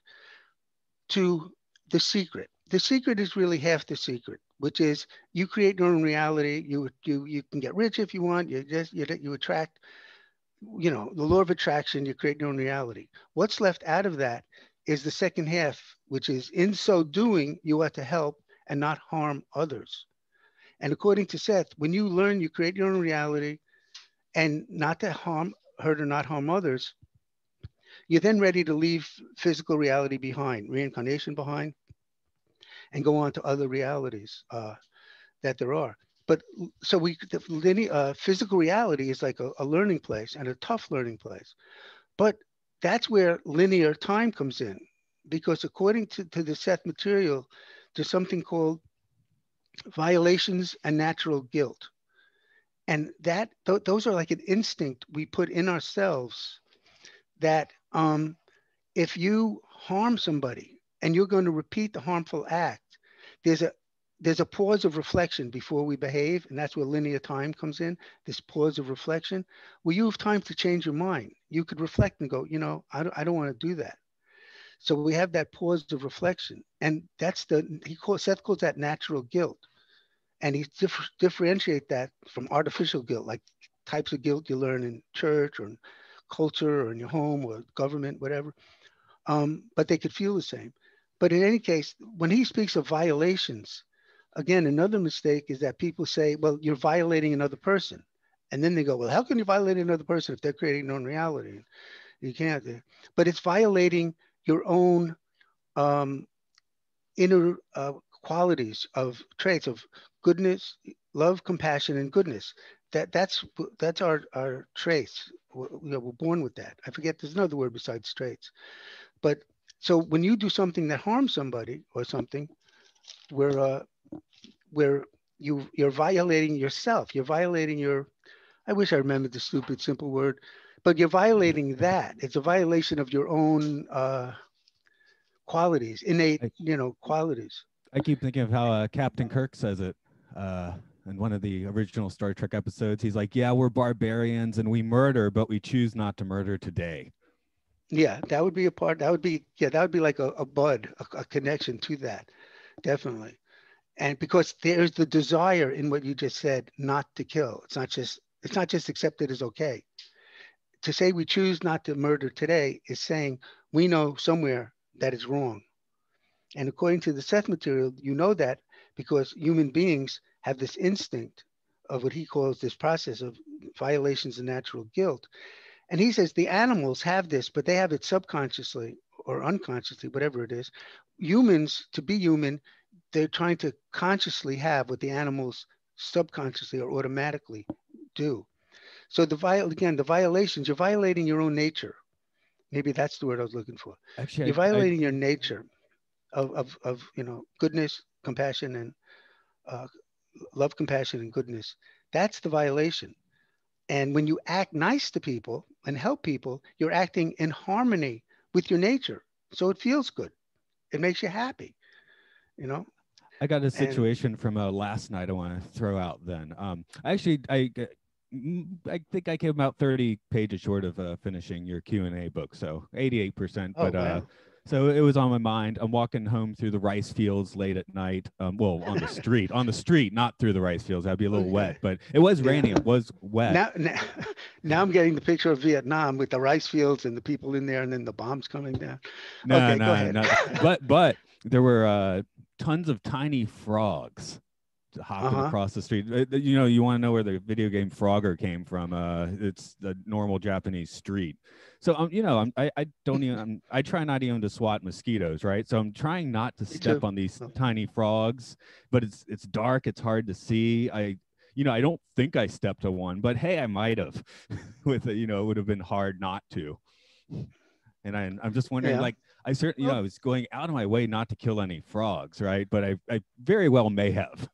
to the secret. The secret is really half the secret, which is you create your own reality. You can get rich if you want. You attract, the law of attraction. You create your own reality. What's left out of that is the second half, which is in so doing, you are to help and not harm others. And according to Seth, when you learn you create your own reality and not to hurt or not harm others, you're then ready to leave physical reality behind, reincarnation behind, and go on to other realities that there are. But so physical reality is like a learning place and a tough learning place. But that's where linear time comes in, because according to the Seth Material, there's something called violations and natural guilt. And those are like an instinct we put in ourselves that if you harm somebody and you're going to repeat the harmful act, there's a pause of reflection before we behave, and that's where linear time comes in. This pause of reflection, where you have time to change your mind. You could reflect and go, I don't want to do that. So we have that pause of reflection, and that's Seth calls that natural guilt, and he differentiate that from artificial guilt, like types of guilt you learn in church or in culture or in your home or government, whatever. But they could feel the same. But in any case, when he speaks of violations, again, another mistake is that people say, well, you're violating another person. And then they go, well, how can you violate another person if they're creating their own reality? You can't. But it's violating your own inner qualities of traits of goodness, love, compassion, and goodness. That's our traits. We're born with that. I forget, there's another word besides traits. But so when you do something that harms somebody or something, where you're violating yourself, you're violating your, I wish I remembered the stupid simple word, but you're violating that. It's a violation of your own qualities, innate, qualities. I keep thinking of how Captain Kirk says it in one of the original Star Trek episodes. He's like, yeah, we're barbarians and we murder, but we choose not to murder today. Yeah, that would be a part. That would be like a bud, a connection to that, definitely. And because there's the desire in what you just said, not to kill. It's not just accepted as okay. To say we choose not to murder today is saying we know somewhere that is wrong. And according to the Seth Material, you know that because human beings have this instinct of what he calls this process of violations of natural guilt. And he says the animals have this, but they have it subconsciously or unconsciously, whatever it is. Humans, to be human, they're trying to consciously have what the animals subconsciously or automatically do. So the violations, you're violating your own nature. Maybe that's the word I was looking for. Actually, you're violating your nature of goodness, compassion, and love, compassion, and goodness. That's the violation. And when you act nice to people and help people, you're acting in harmony with your nature. So it feels good. It makes you happy, I got a situation from last night I want to throw out then. I think I came about 30 pages short of finishing your Q&A book, so 88%. But wow. So it was on my mind. I'm walking home through the rice fields late at night. Well, on the street, not through the rice fields. That'd be a little wet, but it was raining. It was wet. Now I'm getting the picture of Vietnam with the rice fields and the people in there, and then the bombs coming down. No, okay, go ahead. But there were tons of tiny frogs hopping across the street. You want to know where the video game Frogger came from? It's the normal Japanese street. So I try not even to swat mosquitoes, right? So I'm trying not to step on these tiny frogs, but it's dark, it's hard to see. I don't think I stepped on one, but hey, I might have. With it would have been hard not to. And I'm just wondering, I certainly, I was going out of my way not to kill any frogs, right? But I very well may have.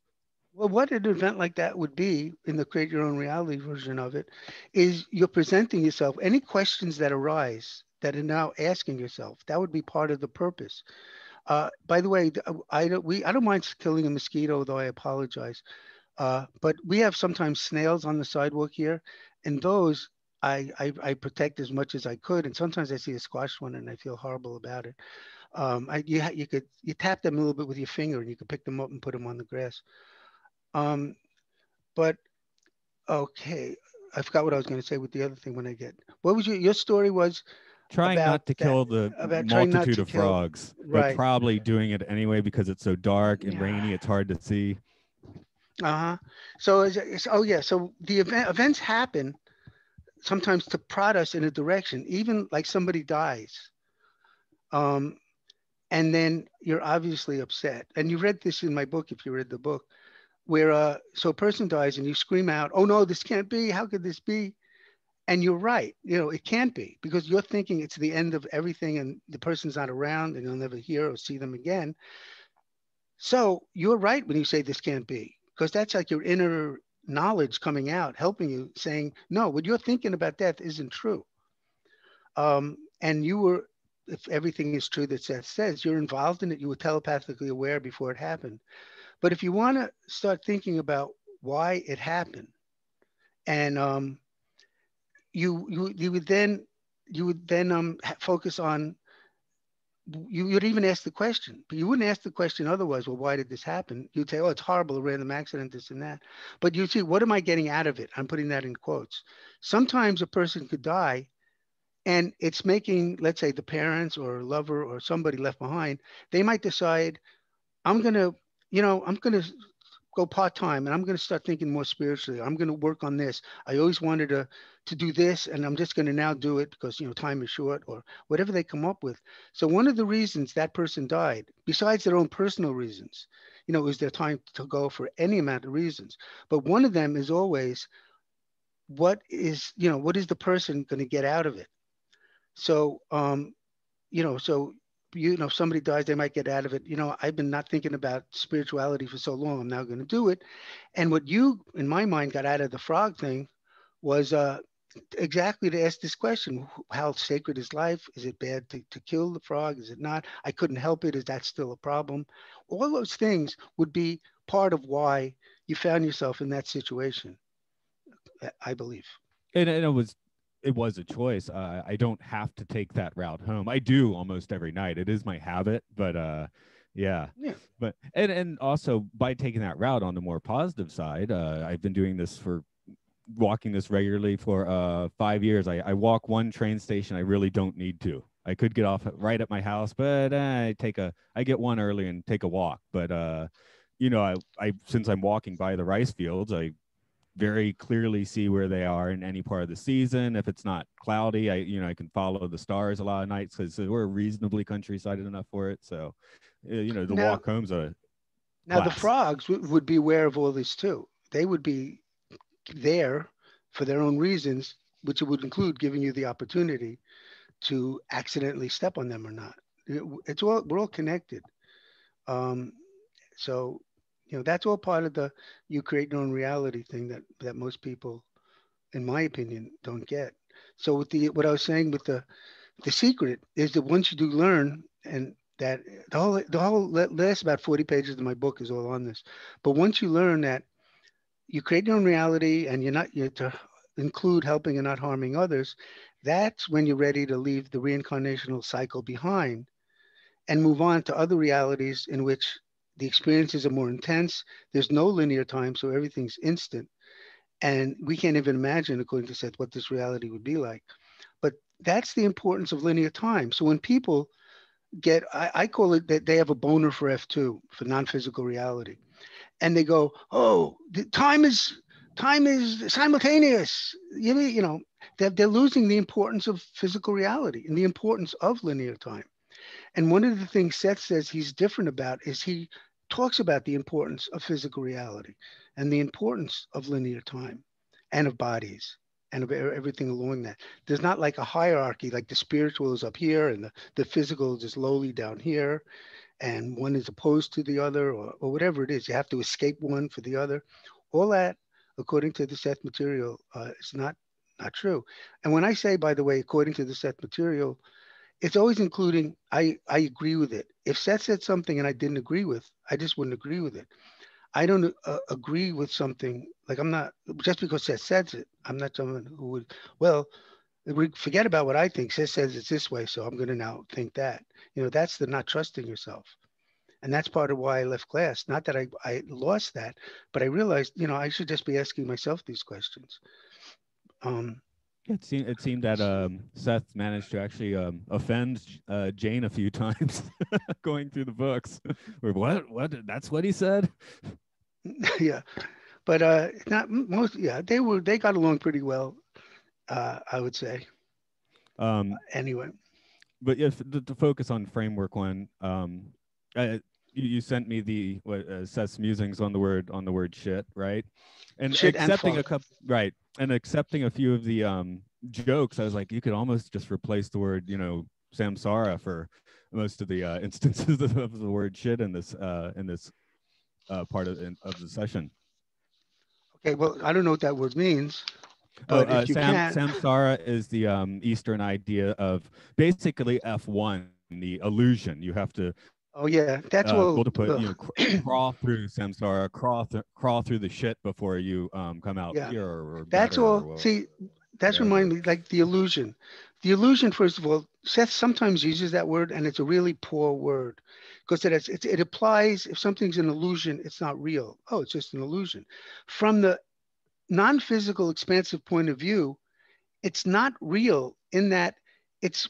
Well, what an event like that would be in the create your own reality version of it is you're presenting yourself. Any questions that arise that are now asking yourself, that would be part of the purpose. By the way, I don't mind killing a mosquito, though I apologize. But we have sometimes snails on the sidewalk here, and those I protect as much as I could. And sometimes I see a squashed one, and I feel horrible about it. You tap them a little bit with your finger, and you could pick them up and put them on the grass. Um, but okay, I forgot what I was going to say with the other thing when I get. What was your story was Trying about not to that kill the about trying not multitude to of kill. frogs, but Right. probably doing it anyway because it's so dark and Yeah. rainy, it's hard to see. Uh-huh. So oh yeah, so the events happen sometimes to prod us in a direction, even like somebody dies. Um, and then you're obviously upset. And you read this in my book if you read the book, where so a person dies and you scream out, "Oh no, this can't be. How could this be?" And you're right. It can't be because you're thinking it's the end of everything and the person's not around and you'll never hear or see them again. So you're right when you say this can't be, because that's like your inner knowledge coming out, helping you saying, no, what you're thinking about death isn't true. And you were, if everything is true that Seth says, you're involved in it, you were telepathically aware before it happened. But if you want to start thinking about why it happened, and you would then focus on you would even ask the question, but you wouldn't ask the question otherwise. Well, why did this happen? You'd say, oh, it's horrible, a random accident, this and that. But you see, what am I getting out of it? I'm putting that in quotes. Sometimes a person could die and it's making, let's say, the parents or lover or somebody left behind, they might decide, I'm going to, I'm going to go part-time and I'm going to start thinking more spiritually. I'm going to work on this. I always wanted to do this and I'm just going to now do it because time is short or whatever they come up with. So one of the reasons that person died, besides their own personal reasons, is their time to go for any amount of reasons. But one of them is always what is the person going to get out of it? So so if somebody dies, they might get out of it. I've been not thinking about spirituality for so long. I'm now going to do it. And what you, in my mind, got out of the frog thing was exactly to ask this question: how sacred is life? Is it bad to kill the frog? Is it not? I couldn't help it. Is that still a problem? All those things would be part of why you found yourself in that situation, I believe. And it was a choice. I don't have to take that route home. I do almost every night. It is my habit, but yeah. Yeah. But and also by taking that route on the more positive side, I've been doing this for walking this regularly for 5 years. I walk one train station I really don't need to. I could get off right at my house, but I get one early and take a walk. But I since I'm walking by the rice fields, I very clearly see where they are in any part of the season. If it's not cloudy, I can follow the stars a lot of nights because we're reasonably countryside enough for it. So, the Now, walk home's a now the class. frogs would be aware of all this too. They would be there for their own reasons, which would include giving you the opportunity to accidentally step on them or not. It's all we're all connected. Um, so that's all part of the you create your own reality thing that most people, in my opinion, don't get. So with the what I was saying with the secret is that once you do learn and that the whole last about 40 pages of my book is all on this. But once you learn that you create your own reality and you're to include helping and not harming others, that's when you're ready to leave the reincarnational cycle behind and move on to other realities in which the experiences are more intense. There's no linear time, so everything's instant. And we can't even imagine, according to Seth, what this reality would be like. But that's the importance of linear time. So when people I call it that they have a boner for F2, for non-physical reality, and they go, "Oh, the time is simultaneous." They're losing the importance of physical reality and the importance of linear time. And one of the things Seth says he's different about is he talks about the importance of physical reality and the importance of linear time and of bodies. and everything along that. There's not like a hierarchy, like the spiritual is up here and the physical is just lowly down here, and one is opposed to the other, or whatever it is. You have to escape one for the other. All that, according to the Seth Material, is not true. And when I say, by the way, according to the Seth Material, it's always including I agree with it. If Seth said something and I didn't agree with, I just wouldn't agree with it. I don't agree with something, like I'm not, just because Seth says it, I'm not someone who would, well, forget about what I think. Seth says it's this way, so I'm going to now think that. That's the not trusting yourself. And that's part of why I left class. Not that I lost that, but I realized, I should just be asking myself these questions. It seemed that Seth managed to actually offend Jane a few times going through the books. What? That's what he said? Yeah, but not most. Yeah, they got along pretty well. I would say. Anyway. But yes, to focus on framework one, you sent me the Seth's musings on the word shit, right? And shit accepting and a couple, right, and accepting a few of the jokes, I was like, you could almost just replace the word, samsara for most of the instances of the word shit in this part of the session. Okay, well, I don't know what that word means, but if you can. Samsara is the Eastern idea of basically F1, the illusion. You have to. Oh yeah, that's all. To put crawl through samsara, crawl through the shit before you come out yeah. pure or that's better. all. See, that's reminding me, like the illusion. The illusion, first of all, Seth sometimes uses that word, and it's a really poor word because it applies, if something's an illusion, it's not real. Oh, it's just an illusion. From the non-physical expansive point of view, it's not real in that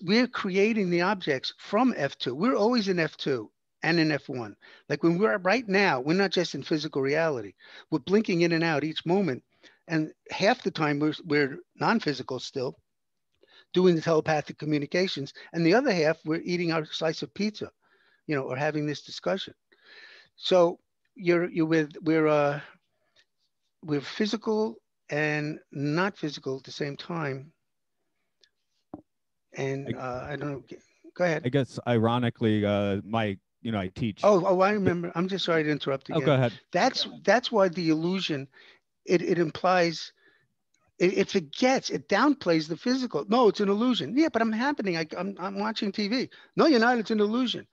we're creating the objects from F2. We're always in F2 and in F1. Like when we're right now, we're not just in physical reality. We're blinking in and out each moment. And half the time we're non-physical still, doing the telepathic communications. And the other half, we're eating our slice of pizza, or having this discussion. So we're physical and not physical at the same time. And I don't know. Go ahead. I guess ironically, I teach. Oh, I remember. I'm just sorry to interrupt again. Oh, go ahead. That's why the illusion, it implies, it forgets, it downplays the physical. No, it's an illusion. Yeah, but I'm happening. I'm watching TV. No, you're not. It's an illusion.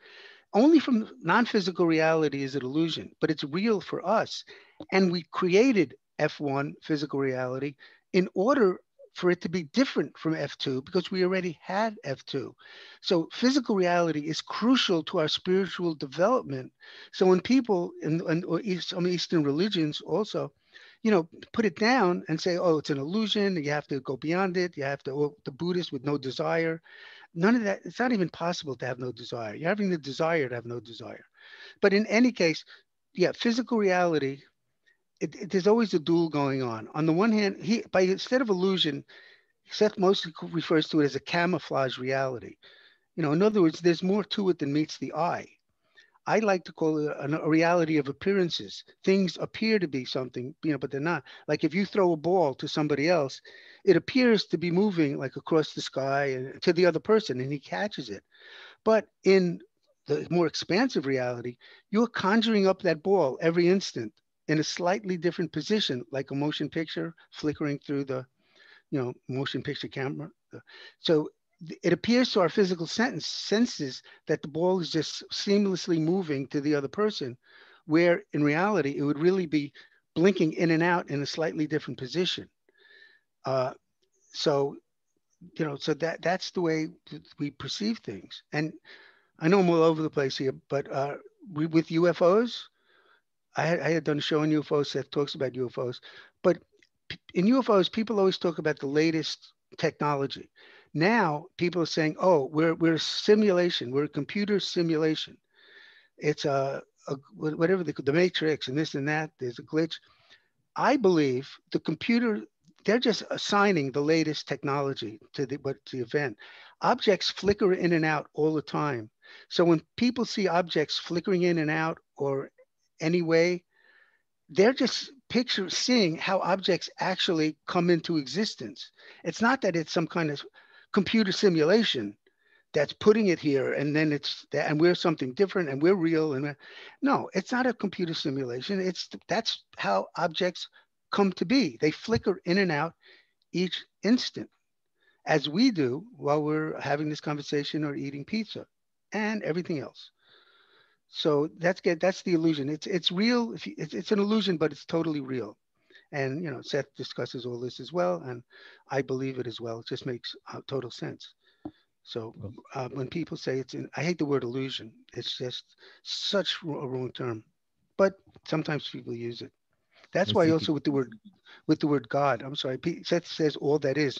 Only from non-physical reality is it illusion, but it's real for us. And we created F1, physical reality, in order for it to be different from F2 because we already had F2. So physical reality is crucial to our spiritual development. So when people or some Eastern religions also, put it down and say, oh, it's an illusion, you have to go beyond it, you have to, the Buddhist with no desire, none of that. It's not even possible to have no desire. You're having the desire to have no desire. But in any case, yeah, physical reality, there's always a duel going on. On the one hand, instead of illusion, Seth mostly refers to it as a camouflage reality. In other words, there's more to it than meets the eye. I like to call it a reality of appearances. Things appear to be something, but they're not. Like if you throw a ball to somebody else, it appears to be moving like across the sky and to the other person, and he catches it. But in the more expansive reality, you're conjuring up that ball every instant in a slightly different position, like a motion picture flickering through the, motion picture camera. So it appears to our physical senses that the ball is just seamlessly moving to the other person, where in reality, it would really be blinking in and out in a slightly different position. So that's the way we perceive things. And I know I'm all over the place here, but with UFOs, I had done a show on UFOs that talks about UFOs, but in UFOs, people always talk about the latest technology. Now people are saying, oh, we're a simulation, we're a computer simulation. It's whatever the matrix and this and that, there's a glitch. I believe the computer, they're just assigning the latest technology to the event. Objects flicker in and out all the time. So when people see objects flickering in and out or any way, they're just picture seeing how objects actually come into existence. It's not that it's some kind of computer simulation that's putting it here and then it's that, and we're something different and we're real. And no, it's not a computer simulation. That's how objects come to be. They flicker in and out each instant, as we do while we're having this conversation or eating pizza and everything else. So that's the illusion. It's real. It's an illusion, but it's totally real. And Seth discusses all this as well, and I believe it as well. It just makes total sense. So when people say I hate the word illusion. It's just such a wrong term, but sometimes people use it. That's why also with the word God. I'm sorry, Seth says all that is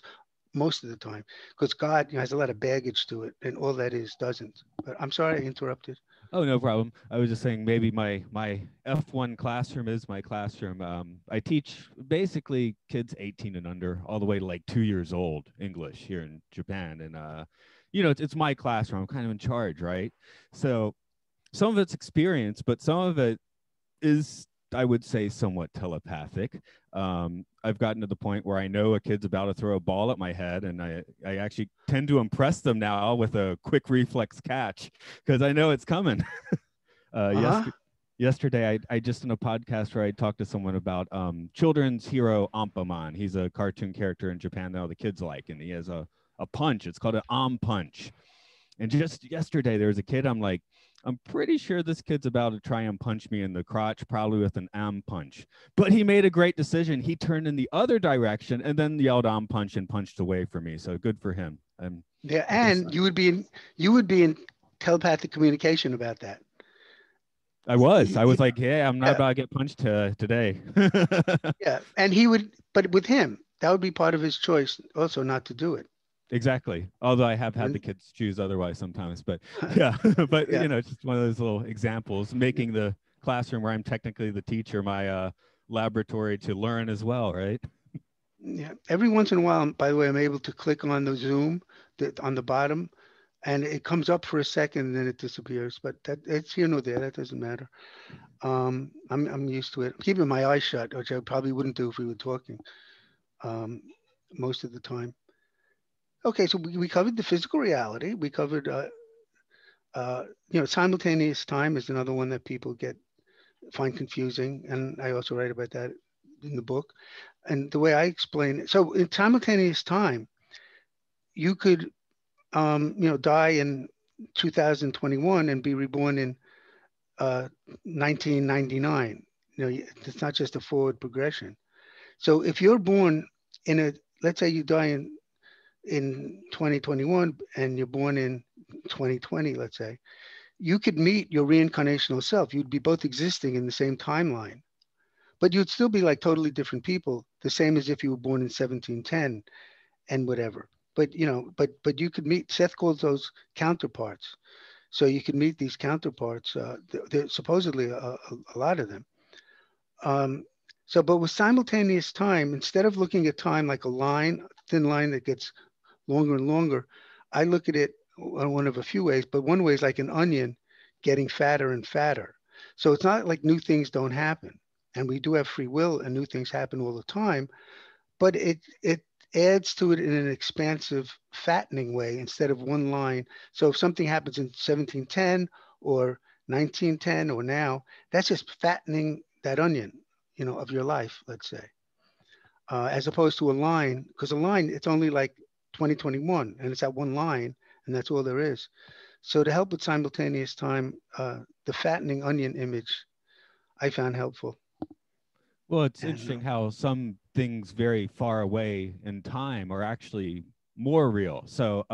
most of the time, because God has a lot of baggage to it, and all that is doesn't. But I'm sorry I interrupted. Oh, no problem. I was just saying maybe my F1 classroom is my classroom. I teach basically kids 18 and under, all the way to like 2 years old, English here in Japan. And, it's my classroom. I'm kind of in charge, right? So some of it's experience, but some of it is, I would say, somewhat telepathic. I've gotten to the point where I know a kid's about to throw a ball at my head, and I actually tend to impress them now with a quick reflex catch because I know it's coming. Yesterday, I just in a podcast where I talked to someone about children's hero Ampaman. He's a cartoon character in Japan that all the kids like, and he has a punch. It's called an punch. And just yesterday, there was a kid. I'm pretty sure this kid's about to try and punch me in the crotch, probably with an punch. But he made a great decision. He turned in the other direction and then yelled punch and punched away from me. So good for him. Yeah, and you would be in telepathic communication about that. I was like, yeah, I'm not about to get punched today. Yeah, and he would, but with him, that would be part of his choice also not to do it. Exactly. Although I have had the kids choose otherwise sometimes, but yeah, but it's just one of those little examples, making the classroom where I'm technically the teacher, my laboratory to learn as well, right? Yeah. Every once in a while, by the way, I'm able to click on the Zoom on the bottom, and it comes up for a second and then it disappears. But it's here nor there. That doesn't matter. I'm used to it. I'm keeping my eyes shut, which I probably wouldn't do if we were talking most of the time. Okay, so we covered the physical reality. We covered, simultaneous time is another one that people find confusing, and I also write about that in the book. And the way I explain it, so in simultaneous time, you could, die in 2021 and be reborn in 1999. It's not just a forward progression. So if you're born let's say you die in 2021 and you're born in 2020, let's say, you could meet your reincarnational self. You'd be both existing in the same timeline, but you'd still be like totally different people, the same as if you were born in 1710 and whatever. But but you could meet, Seth calls those counterparts. So you can meet these counterparts. There's supposedly a lot of them. But with simultaneous time, instead of looking at time like a thin line that gets longer and longer, I look at it one of a few ways, but one way is like an onion getting fatter and fatter. So it's not like new things don't happen. And we do have free will and new things happen all the time, but it adds to it in an expansive, fattening way instead of one line. So if something happens in 1710 or 1910 or now, that's just fattening that onion, of your life, let's say, as opposed to a line, because a line, it's only like 2021 and it's that one line and that's all there is. So to help with simultaneous time, the fattening onion image I found helpful. Well, it's interesting how some things very far away in time are actually more real. So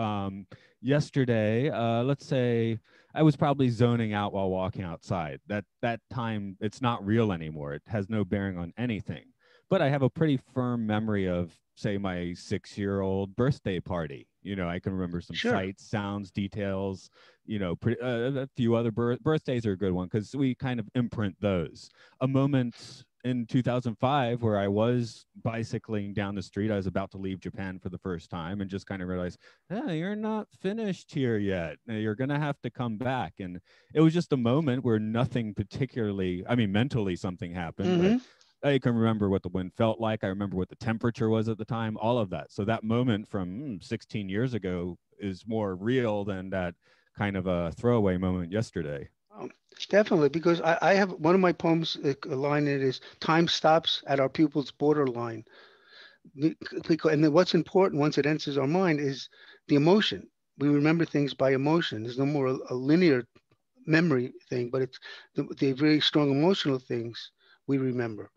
yesterday, let's say I was probably zoning out while walking outside. That time, it's not real anymore. It has no bearing on anything. But I have a pretty firm memory of, say, my 6-year-old birthday party. I can remember some sights, sounds, details. A few other birthdays are a good one because we kind of imprint those. A moment in 2005 where I was bicycling down the street. I was about to leave Japan for the first time and just kind of realized, you're not finished here yet. You're going to have to come back. And it was just a moment where nothing particularly, mentally something happened, but I can remember what the wind felt like. I remember what the temperature was at the time, all of that. So that moment from 16 years ago is more real than that kind of a throwaway moment yesterday. Definitely, because I have one of my poems, a line in it is time stops at our pupil's borderline. And then what's important once it enters our mind is the emotion. We remember things by emotion. There's no more a linear memory thing, but it's the very strong emotional things we remember.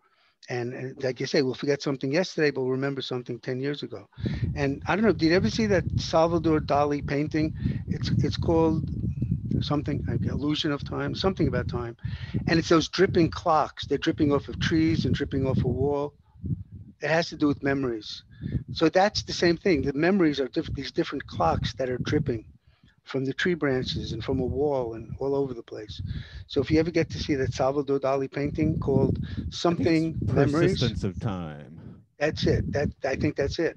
And like you say, we'll forget something yesterday, but we'll remember something 10 years ago. And I don't know, did you ever see that Salvador Dali painting? It's called something, like Illusion of Time, something about time. And it's those dripping clocks. They're dripping off of trees and dripping off a wall. It has to do with memories. So that's the same thing. The memories are these different clocks that are dripping from the tree branches and from a wall and all over the place. So if you ever get to see that Salvador Dali painting called I think it's Something Memories, persistence of time. that's it. That I think that's it.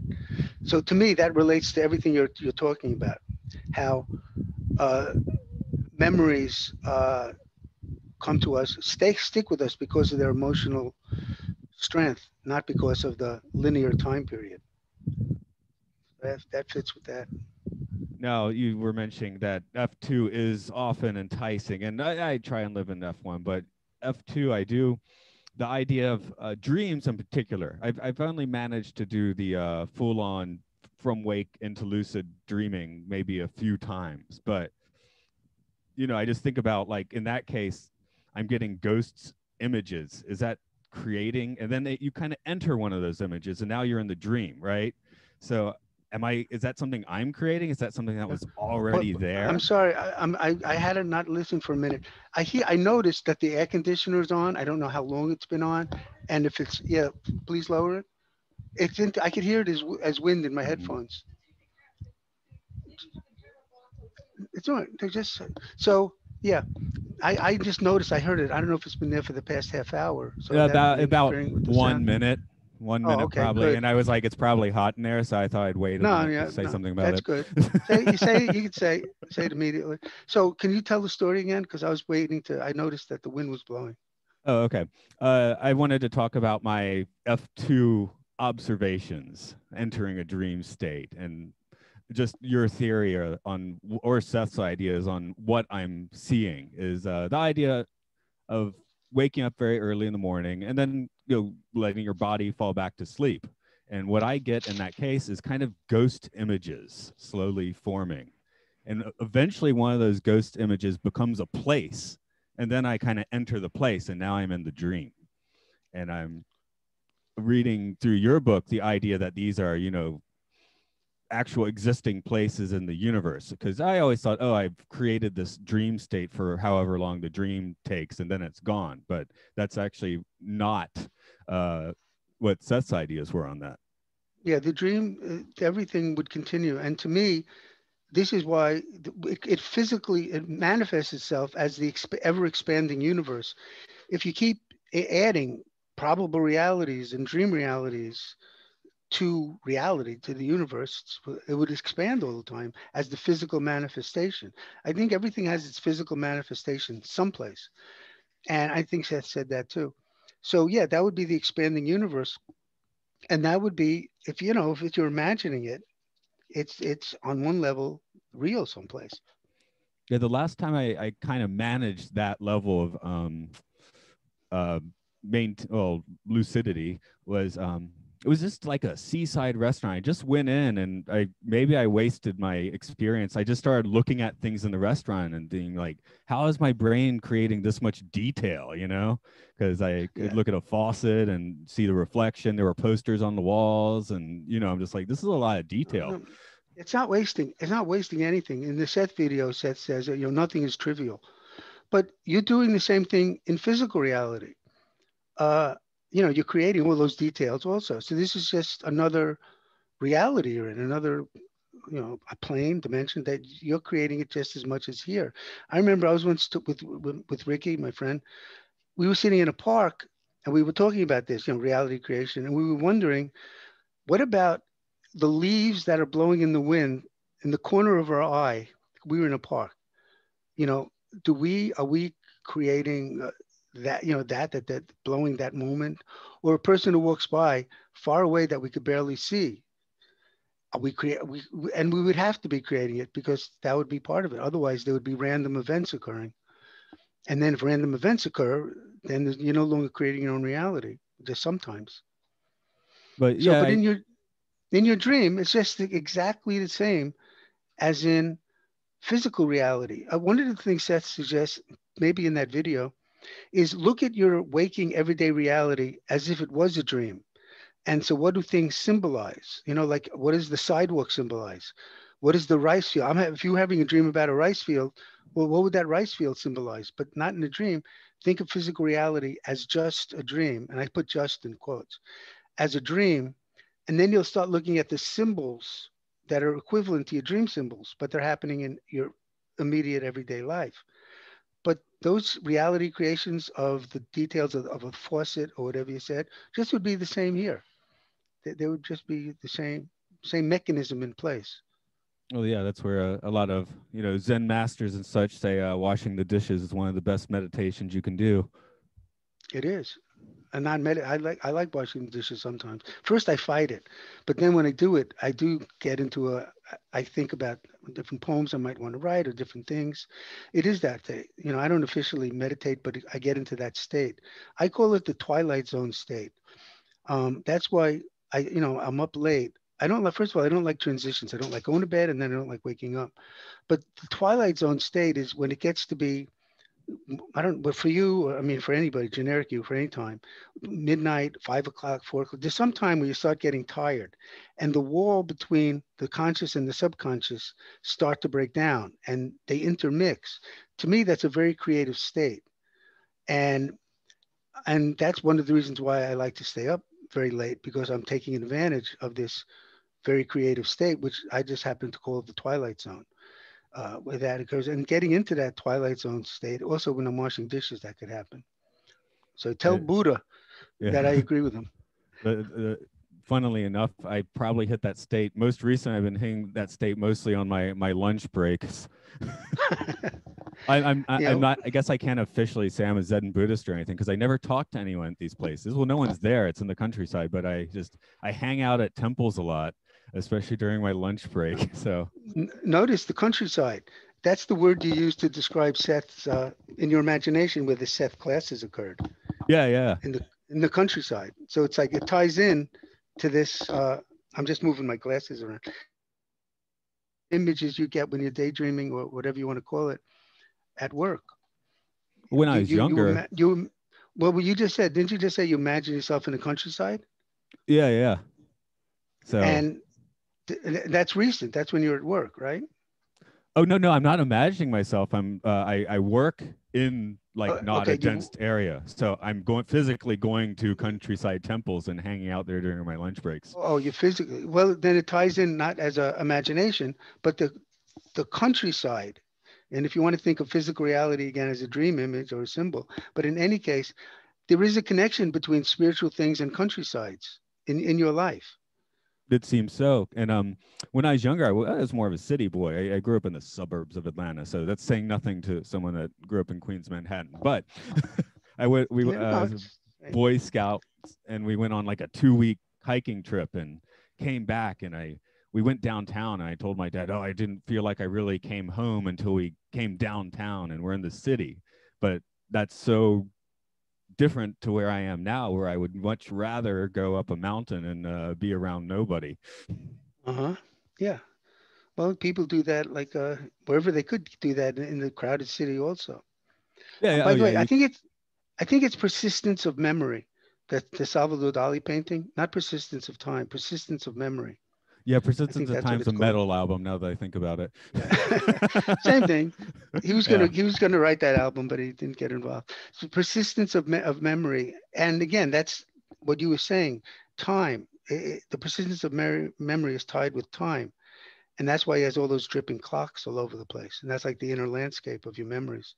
So to me, that relates to everything you're talking about. How uh, memories come to us, stick with us because of their emotional strength, not because of the linear time period. That fits with that. Now, you were mentioning that F2 is often enticing, and I try and live in F1, but F2, I do. The idea of dreams in particular, I've only managed to do the full on from wake into lucid dreaming maybe a few times, but I just think about, like, in that case, I'm getting ghosts images. Is that creating? And then you kind of enter one of those images, and now you're in the dream, right? So is that something I'm creating? Is that something that was already there? I'm sorry, I had to not listen for a minute. I noticed that the air conditioner is on. I don't know how long it's been on, and if it's, yeah, please lower it. I could hear it as wind in my headphones. It's on. They just so yeah. I just noticed. I heard it. I don't know if it's been there for the past half hour. So that About interfering with the one sound. minute. One Oh, minute okay, probably, good. and I was like, it's probably hot in there, so I thought I'd wait a No, minute to yeah, say no, something about that's it. good. You could say it immediately. So can you tell the story again? Because I was waiting to. I noticed that the wind was blowing. Oh, okay. I wanted to talk about my F2 observations entering a dream state, and just your theory on, or Seth's ideas on what I'm seeing is the idea of waking up very early in the morning and then letting your body fall back to sleep. And what I get in that case is kind of ghost images slowly forming. And eventually one of those ghost images becomes a place. And then I kind of enter the place, and now I'm in the dream. And I'm reading through your book the idea that these are, actual existing places in the universe, because I always thought, oh, I've created this dream state for however long the dream takes and then it's gone, but that's actually not what Seth's ideas were on that. Yeah, the dream, everything would continue, and to me, this is why it physically it manifests itself as the ever expanding universe. If you keep adding probable realities and dream realities to reality, to the universe, it would expand all the time as the physical manifestation. I think everything has its physical manifestation someplace. And I think Seth said that too. So yeah, that would be the expanding universe. And that would be, if you're imagining it, it's on one level real someplace. Yeah, the last time I kind of managed that level of uh, lucidity was it was just like a seaside restaurant. I just went in, and I wasted my experience. I just started looking at things in the restaurant and being like, how is my brain creating this much detail, because I could look at a faucet and see the reflection. There were posters on the walls, and I'm just like, this is a lot of detail. It's not wasting anything. In the Seth video, Seth says that nothing is trivial, but you're doing the same thing in physical reality. You're creating all those details also. So this is just another reality you're in, another, a plane dimension that you're creating it just as much as here. I remember I was once with Ricky, my friend. We were sitting in a park and we were talking about this, reality creation, and we were wondering, what about the leaves that are blowing in the wind in the corner of our eye? We were in a park. Are we creating that, that blowing that moment, or a person who walks by far away that we could barely see. And we would have to be creating it because that would be part of it. Otherwise, there would be random events occurring. And then if random events occur, then you're no longer creating your own reality. Just sometimes. But So, yeah, but in your dream, it's just exactly the same as in physical reality. One of the things Seth suggests, maybe in that video, is look at your waking everyday reality as if it was a dream. And so what do things symbolize? Like what does the sidewalk symbolize? What is the rice field? If you're having a dream about a rice field, well, what would that rice field symbolize? But not in a dream. Think of physical reality as just a dream. And I put just in quotes, as a dream. And then you'll start looking at the symbols that are equivalent to your dream symbols, but they're happening in your immediate everyday life. But those reality creations of the details of a faucet or whatever you said, just would be the same here. There would just be the same mechanism in place. well, yeah, that's where a lot of Zen masters and such say washing the dishes is one of the best meditations you can do. It is. And not I like washing the dishes sometimes. First I fight it, but then when I do it, I do get into I think about different poems I might want to write or different things. It is that thing. I don't officially meditate, but I get into that state. I call it the twilight zone state. That's why I'm up late. I don't like, first of all, I don't like transitions. I don't like going to bed and then I don't like waking up. But the twilight zone state is when it gets to be, I don't, but for you, I mean, for anybody, generic you, for any time, midnight, 5 o'clock, 4 o'clock, there's some time where you start getting tired and the wall between the conscious and the subconscious start to break down and they intermix. To me, that's a very creative state. And that's one of the reasons why I like to stay up very late, because I'm taking advantage of this very creative state, which I just happen to call the twilight zone. Where that occurs, and getting into that twilight zone state, also when I'm washing dishes, that could happen. So tell Buddha Yeah. that I agree with him. Funnily enough, I probably hit that state. Most recent, I've been hitting that state mostly on my lunch breaks. I'm not. I guess I can't officially say I'm a Zen Buddhist or anything because I never talk to anyone at these places. Well, no one's there. It's in the countryside, but I hang out at temples a lot, especially during my lunch break. So notice the countryside. That's the word you use to describe Seth's in your imagination where the Seth classes occurred. Yeah. In the countryside. So it's like it ties in to this. I'm just moving my glasses around. Images you get when you're daydreaming or whatever you want to call it at work. When I was younger, well, you just said, didn't you just say you imagine yourself in the countryside? Yeah. So and that's recent. That's when you're at work, right? Oh no, I'm not imagining myself. I work in not a dense area, so I'm physically going to countryside temples and hanging out there during my lunch breaks. Oh, you physically. Well, then it ties in not as a imagination, but the countryside. And if you want to think of physical reality again as a dream image or a symbol, but in any case, there is a connection between spiritual things and countrysides in your life. It seems so. And when I was younger, I was more of a city boy. I grew up in the suburbs of Atlanta, so that's saying nothing to someone that grew up in Queens, Manhattan. But Boy Scouts, and we went on like a 2-week hiking trip and came back, and we went downtown, and I told my dad, I didn't feel like I really came home until we came downtown and we're in the city. But that's so different to where I am now, where I would much rather go up a mountain and be around nobody. Yeah. Well, people do that wherever they could do that in the crowded city also. Yeah. By the way, I think it's persistence of memory. That the Salvador Dali painting, not persistence of time, persistence of memory. Yeah, Persistence of Time's a metal album now that I think about it. Same thing. He was gonna write that album, but he didn't get involved. So persistence of memory, and again, that's what you were saying. Time, the persistence of memory is tied with time, and that's why he has all those dripping clocks all over the place, and that's like the inner landscape of your memories.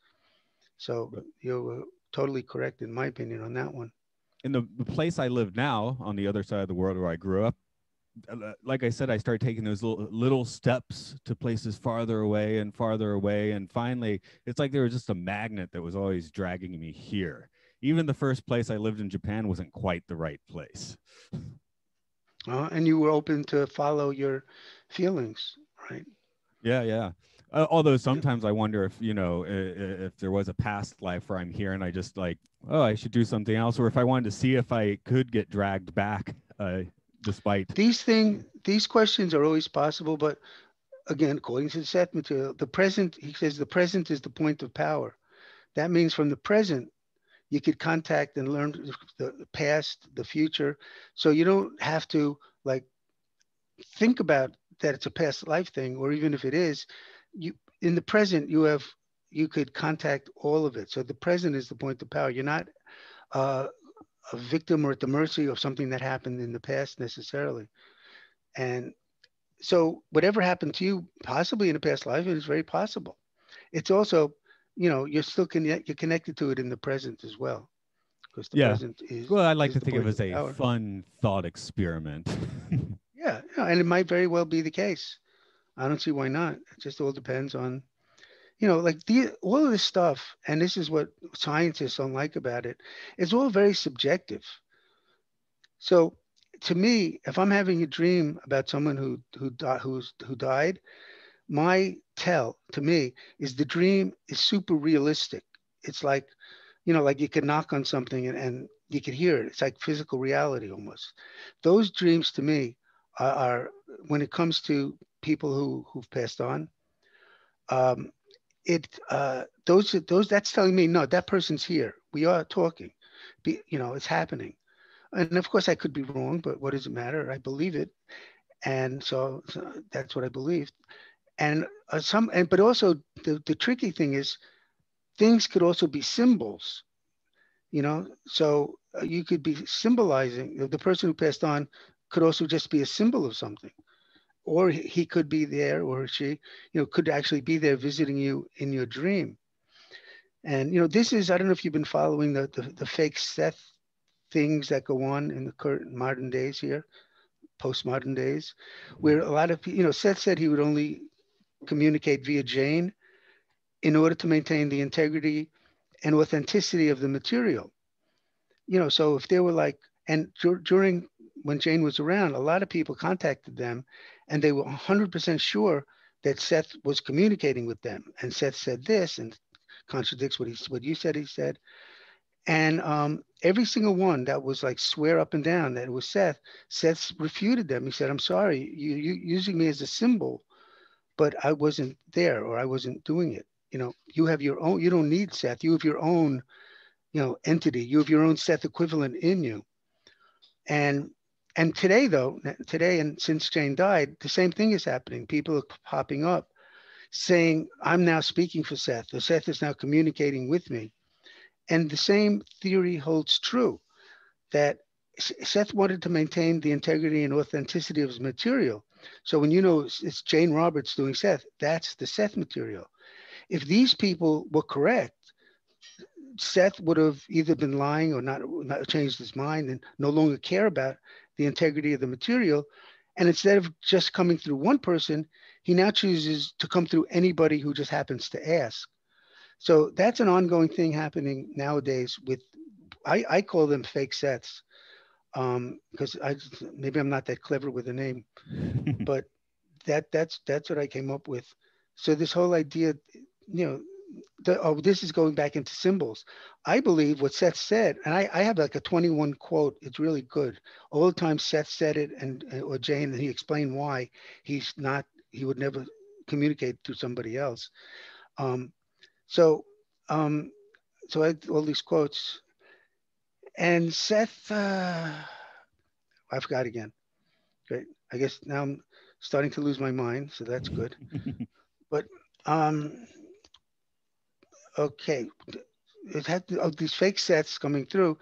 So you're totally correct in my opinion on that one. In the place I live now, on the other side of the world where I grew up, like I said, I started taking those little steps to places farther away, and finally, it's like there was just a magnet that was always dragging me here. even the first place I lived in Japan wasn't quite the right place. And you were open to follow your feelings, right? Yeah, yeah. Although Yeah. sometimes I wonder if, if there was a past life where I'm here and I just like, oh, I should do something else, or if I wanted to see if I could get dragged back, despite. These questions are always possible, but again, according to the Seth Material, the present, he says, the present is the point of power. That means from the present, you could contact and learn the past, the future. So you don't have to like think about that it's a past life thing, or even if it is, you in the present you could contact all of it. So the present is the point of power. You're not uh, a victim or at the mercy of something that happened in the past necessarily. And so whatever happened to you, possibly in a past life, it is very possible. It's also, you're still you're connected to it in the present as well, because the Yeah. present Well, I like is to the think of it point as of a power. fun thought experiment. Yeah, and it might very well be the case. I don't see why not. It just all depends on, like all of this stuff, and this is what scientists don't like about it. It's all very subjective. So to me, if I'm having a dream about someone who died, my tell to me is the dream is super realistic. It's like, like you can knock on something and you can hear it. It's like physical reality almost. Those dreams to me are when it comes to people who've passed on. Um, those that's telling me no, that person's here. We are talking. It's happening. And of course, I could be wrong, but what does it matter? I believe it, and so that's what I believe. And but also the tricky thing is things could also be symbols. So you could be symbolizing the person who passed on could also just be a symbol of something, or he could be there, or she, could actually be there visiting you in your dream. And this is, I don't know if you've been following the fake Seth things that go on in the current modern days here, postmodern days, where a lot of people, Seth said he would only communicate via Jane in order to maintain the integrity and authenticity of the material. So if they were like, and during when Jane was around, a lot of people contacted them and they were 100% sure that Seth was communicating with them. And Seth said this and contradicts what you said he said. And every single one that was like swear up and down that it was Seth refuted them. He said, I'm sorry, you using me as a symbol, but I wasn't there or I wasn't doing it. You have your own, you don't need Seth. You have your own, entity. You have your own Seth equivalent in you. And today though, today and since Jane died, the same thing is happening. People are popping up saying, I'm now speaking for Seth, or Seth is now communicating with me. And the same theory holds true that Seth wanted to maintain the integrity and authenticity of his material. So when it's Jane Roberts doing Seth, that's the Seth material. If these people were correct, Seth would have either been lying or not changed his mind and no longer care about the integrity of the material. And instead of just coming through one person, he now chooses to come through anybody who just happens to ask. So that's an ongoing thing happening nowadays with, I call them fake Seths, because maybe I'm not that clever with a name, but that's what I came up with. So this whole idea, you know, this is going back into symbols. I believe what Seth said, and I have like a 21 quote. It's really good. All the time Seth said it, and or Jane, and he explained why he would never communicate to somebody else. Um, so, um, so I had all these quotes, and Seth, I forgot again. Great. I guess now I'm starting to lose my mind, so that's good. But um, okay, it had these fake Seths coming through.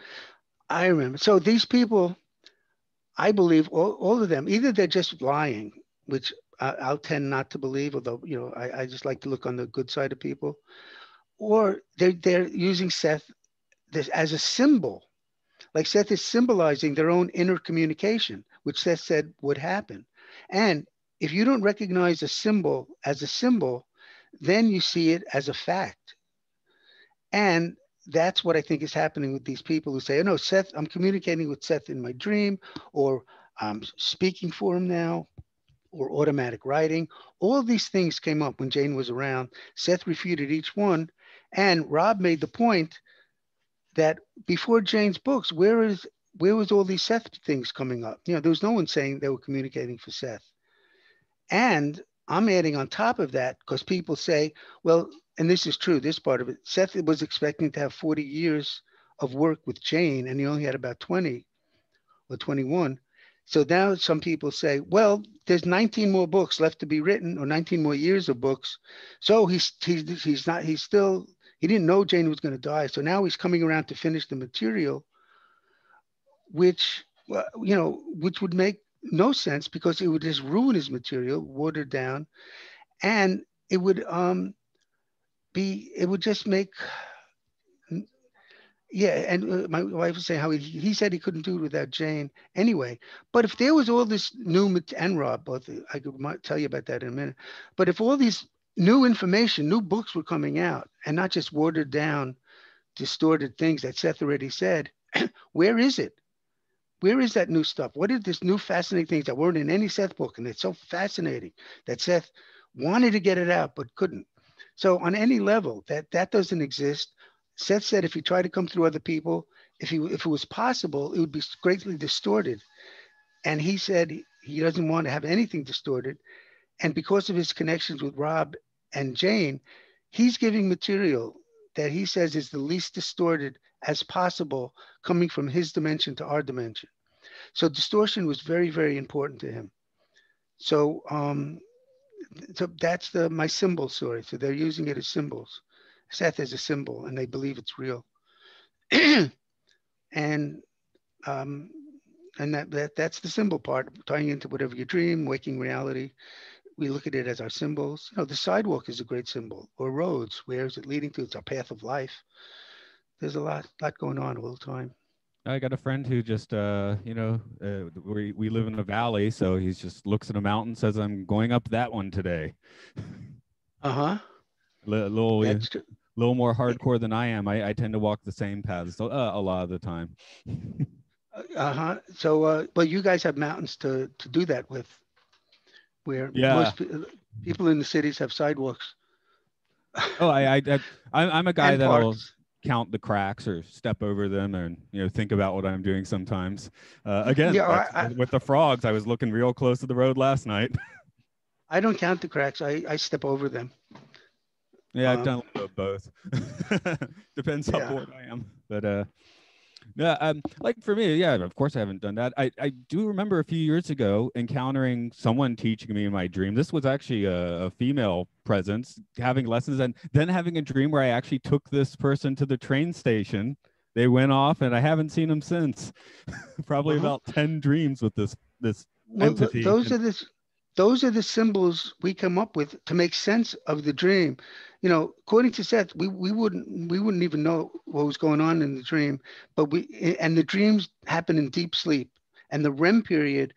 I remember. So these people, I believe all of them, either they're just lying, which I'll tend not to believe, although, I just like to look on the good side of people, or they're using Seth this as a symbol. Like Seth is symbolizing their own inner communication, which Seth said would happen. And if you don't recognize a symbol as a symbol, then you see it as a fact. And that's what I think is happening with these people who say, oh no, Seth, I'm communicating with Seth in my dream, or I'm speaking for him now, or automatic writing. All these things came up when Jane was around. Seth refuted each one. And Rob made the point that before Jane's books, where was all these Seth things coming up? You know, there was no one saying they were communicating for Seth. And I'm adding on top of that because people say, well, and this is true, this part of it, Seth was expecting to have 40 years of work with Jane, and he only had about 20 or 21. So now some people say, well, there's 19 more books left to be written, or 19 more years of books. So he didn't know Jane was going to die. So now he's coming around to finish the material, which, which would make no sense because it would just ruin his material, watered down, and it would it would just make, yeah. And my wife was saying how he said he couldn't do it without Jane anyway. But if there was all this new, and Rob, both, I could tell you about that in a minute. But if all these new information, new books were coming out, and not just watered down, distorted things that Seth already said, where is it? Where is that new stuff? What are this new fascinating things that weren't in any Seth book? And it's so fascinating that Seth wanted to get it out but couldn't. So on any level, that doesn't exist. Seth said if he tried to come through other people, if it was possible, it would be greatly distorted. And he said he doesn't want to have anything distorted. And because of his connections with Rob and Jane, he's giving material that he says is the least distorted as possible, coming from his dimension to our dimension. So distortion was very, very important to him. So so that's my symbol story. So they're using it as symbols. Seth as a symbol, and they believe it's real. and um, and that's the symbol part, tying into whatever you dream, waking reality. We look at it as our symbols. You know, the sidewalk is a great symbol, or roads. Where is it leading to? It's our path of life. There's a lot going on all the time. I got a friend who just, we live in a valley, so he just looks at a mountain, says, "I'm going up that one today." Uh-huh. Little more hardcore than I am. I tend to walk the same paths a lot of the time. Uh-huh. So, but you guys have mountains to do that with, where most people in the cities have sidewalks. Oh, I'm a guy that'll count the cracks or step over them, and think about what I'm doing sometimes. Again, with the frogs, I was looking real close to the road last night. I don't count the cracks. I step over them. Yeah, I've done a little of both. Depends how bored I am. But like for me, of course I haven't done that. I do remember a few years ago encountering someone teaching me in my dream. This was actually a female presence having lessons, and then having a dream where I actually took this person to the train station. They went off, and I haven't seen them since. Probably about 10 dreams with this entity. Those are the symbols we come up with to make sense of the dream. According to Seth, we wouldn't even know what was going on in the dream, and the dreams happen in deep sleep, and the REM period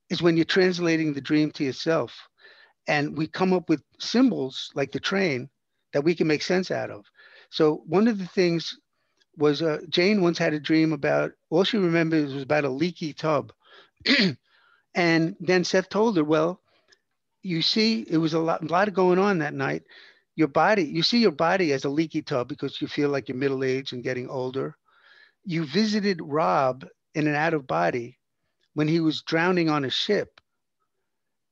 is when you're translating the dream to yourself, and we come up with symbols like the train that we can make sense out of. So one of the things was Jane once had a dream about, all she remembers was about a leaky tub. And then Seth told her, well, you see, it was a lot going on that night. You see your body as a leaky tub because you feel like you're middle-aged and getting older. You visited Rob in an out of body when he was drowning on a ship.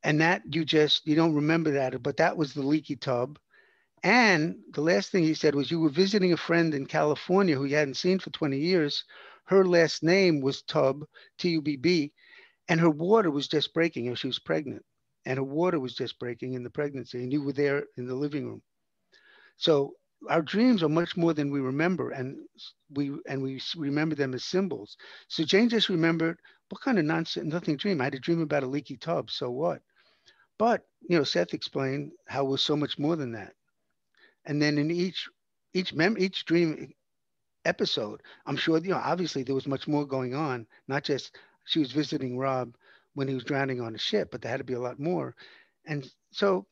And that you don't remember that, but that was the leaky tub. And the last thing he said was you were visiting a friend in California who you hadn't seen for 20 years. Her last name was Tubb, Tubb, and her water was just breaking. She was pregnant. And her water was just breaking in the pregnancy, and you were there in the living room. So our dreams are much more than we remember, and we remember them as symbols. So Jane just remembered, what kind of nonsense, nothing dream? I had a dream about a leaky tub, so what? But, Seth explained how it was so much more than that. And then in each dream episode, I'm sure, obviously there was much more going on, not just she was visiting Rob when he was drowning on a ship, but there had to be a lot more. And so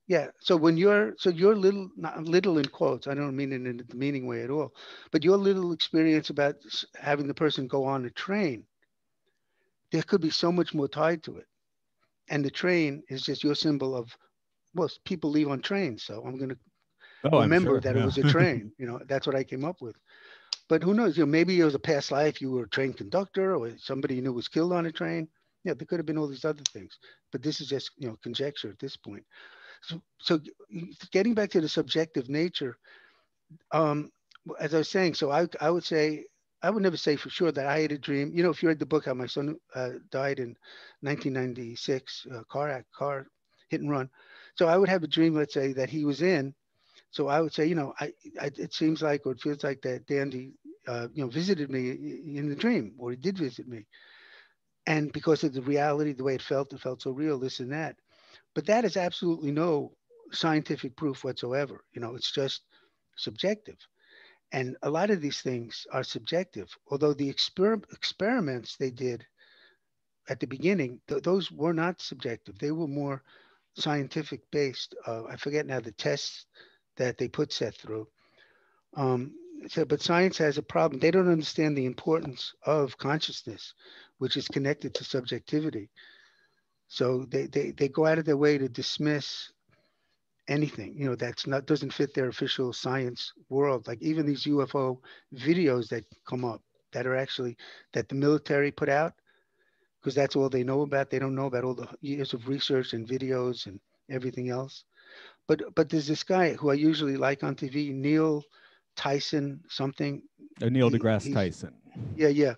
Yeah. So when your little, not little in quotes, I don't mean it in the demeaning way at all, but your little experience about having the person go on a train, there could be so much more tied to it. And the train is just your symbol of, well, people leave on trains. So I'm going to Oh, I'm remember sure. that it Yeah. was a train. That's what I came up with. But who knows? Maybe it was a past life. You were a train conductor, or somebody you knew was killed on a train. Yeah, there could have been all these other things. But this is just conjecture at this point. So getting back to the subjective nature, um, as I was saying, so I would say I would never say for sure that I had a dream. If you read the book how my son died in 1996, car hit and run. So I would have a dream, let's say, that he was in. So I would say, it seems like, or it feels like that Dandy, visited me in the dream, or he did visit me. And because of the reality, the way it felt so real, this and that. But that is absolutely no scientific proof whatsoever. It's just subjective. And a lot of these things are subjective, although the experiments they did at the beginning, those were not subjective. They were more scientific based. I forget now the tests that they put Seth through. Um, but science has a problem. They don't understand the importance of consciousness, which is connected to subjectivity. So they go out of their way to dismiss anything, that's not doesn't fit their official science world. Like even these UFO videos that come up that are actually that the military put out, because that's all they know about. They don't know about all the years of research and videos and everything else. But there's this guy who I usually like on TV, Neil Tyson something. Neil deGrasse He's Tyson. yeah.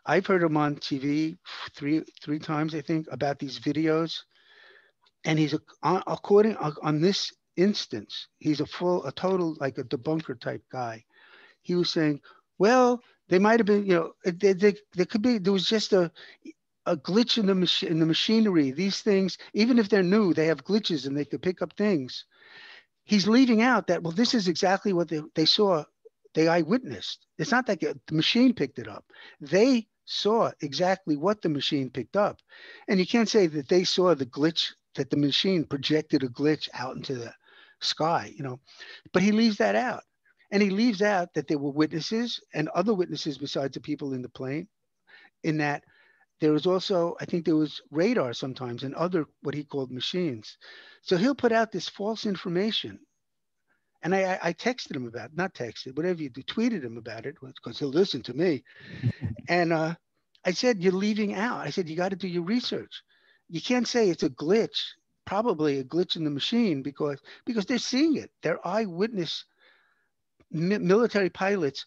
I've heard him on TV three times I think about these videos, and he's according on this instance, he's a total like a debunker type guy. He was saying, well, they might have been, there could be, there was just a glitch in the machine, in the machinery. These things, even if they're new, they have glitches and they could pick up things. He's leaving out that, well, this is exactly what they saw, they eyewitnessed. It's not that the machine picked it up. They saw exactly what the machine picked up. And you can't say that they saw the glitch, that the machine projected a glitch out into the sky, but he leaves that out. And he leaves out that there were witnesses and other witnesses besides the people in the plane, in that there was also, I think there was radar sometimes and other what he called machines. So he'll put out this false information. And I texted him about, not texted, whatever you do, tweeted him about it because he'll listen to me. And I said, you're leaving out. I said, you got to do your research. You can't say it's a glitch, probably a glitch in the machine because they're seeing it. They're eyewitness military pilots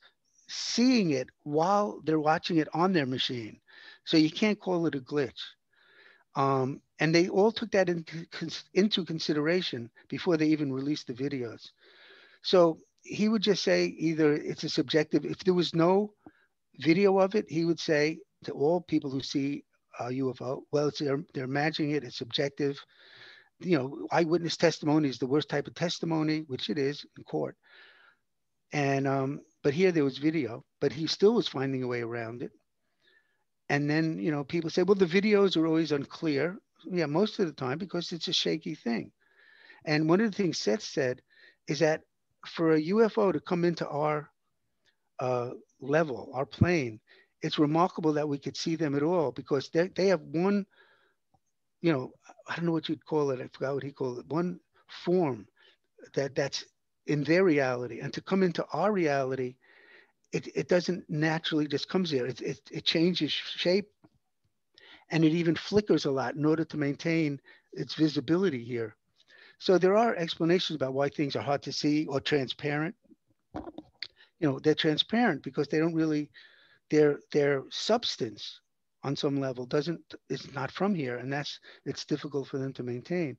seeing it while they're watching it on their machine. So you can't call it a glitch. And they all took that into consideration before they even released the videos. So he would just say either it's a subjective, if there was no video of it, he would say to all people who see a UFO, well, they're imagining it, it's subjective. Eyewitness testimony is the worst type of testimony, which it is in court. And but here there was video, but he still was finding a way around it. And then people say, well, the videos are always unclear. Yeah, most of the time because it's a shaky thing. And one of the things Seth said is that for a UFO to come into our level, our plane, it's remarkable that we could see them at all because they have one, I don't know what you'd call it. I forgot what he called it. One form that's in their reality, and to come into our reality, it doesn't naturally just comes here. It changes shape, and it even flickers a lot in order to maintain its visibility here. So there are explanations about why things are hard to see or transparent. They're transparent because they don't really, their substance on some level is not from here, and it's difficult for them to maintain.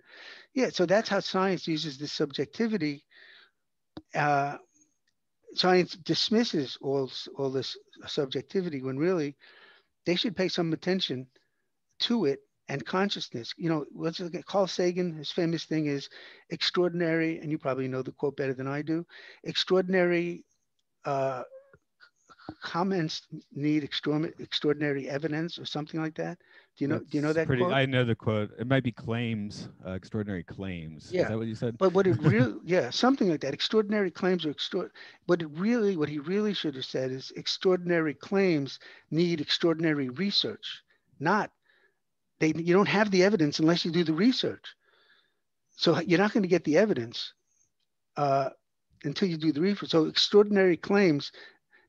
Yeah, so that's how science uses this subjectivity. uh, Science dismisses all this subjectivity when really they should pay some attention to it and consciousness. What's it, Carl Sagan, his famous thing is extraordinary, and you probably know the quote better than I do. Extraordinary uh, comments need extraordinary evidence or something like that. Do you know that pretty. quote? I know the quote. It might be claims, extraordinary claims. Is Yeah. that what you said? But what it really, yeah, something like that. Extraordinary claims are But what he really should have said is extraordinary claims need extraordinary research. Not you don't have the evidence unless you do the research. So you're not going to get the evidence uh, until you do the research. So extraordinary claims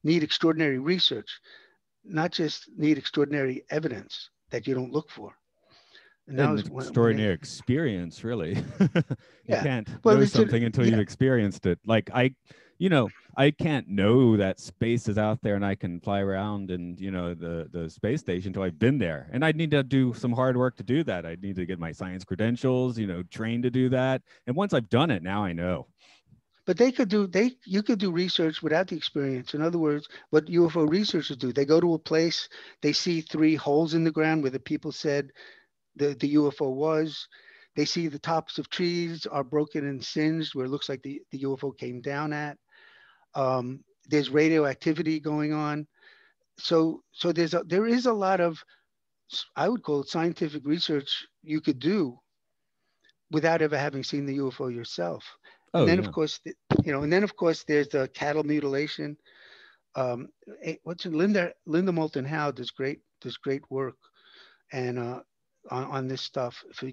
need extraordinary research, not just need extraordinary evidence that you don't look for. And that An was when extraordinary experience, really. You yeah. can't Well, know it's something until you've yeah. experienced it. Like I can't know that space is out there and I can fly around and the space station until I've been there. And I'd need to do some hard work to do that. I'd need to get my science credentials, train to do that. And once I've done it, now I know. But you could do research without the experience. In other words, what UFO researchers do, they go to a place, they see three holes in the ground where the people said the UFO was. They see the tops of trees are broken and singed where it looks like the UFO came down at. There's radioactivity going on. So there is a lot of, I would call it scientific research you could do without ever having seen the UFO yourself. And Oh then of yeah. course, there's the cattle mutilation. What's it? Linda Moulton Howe does great work and on this stuff for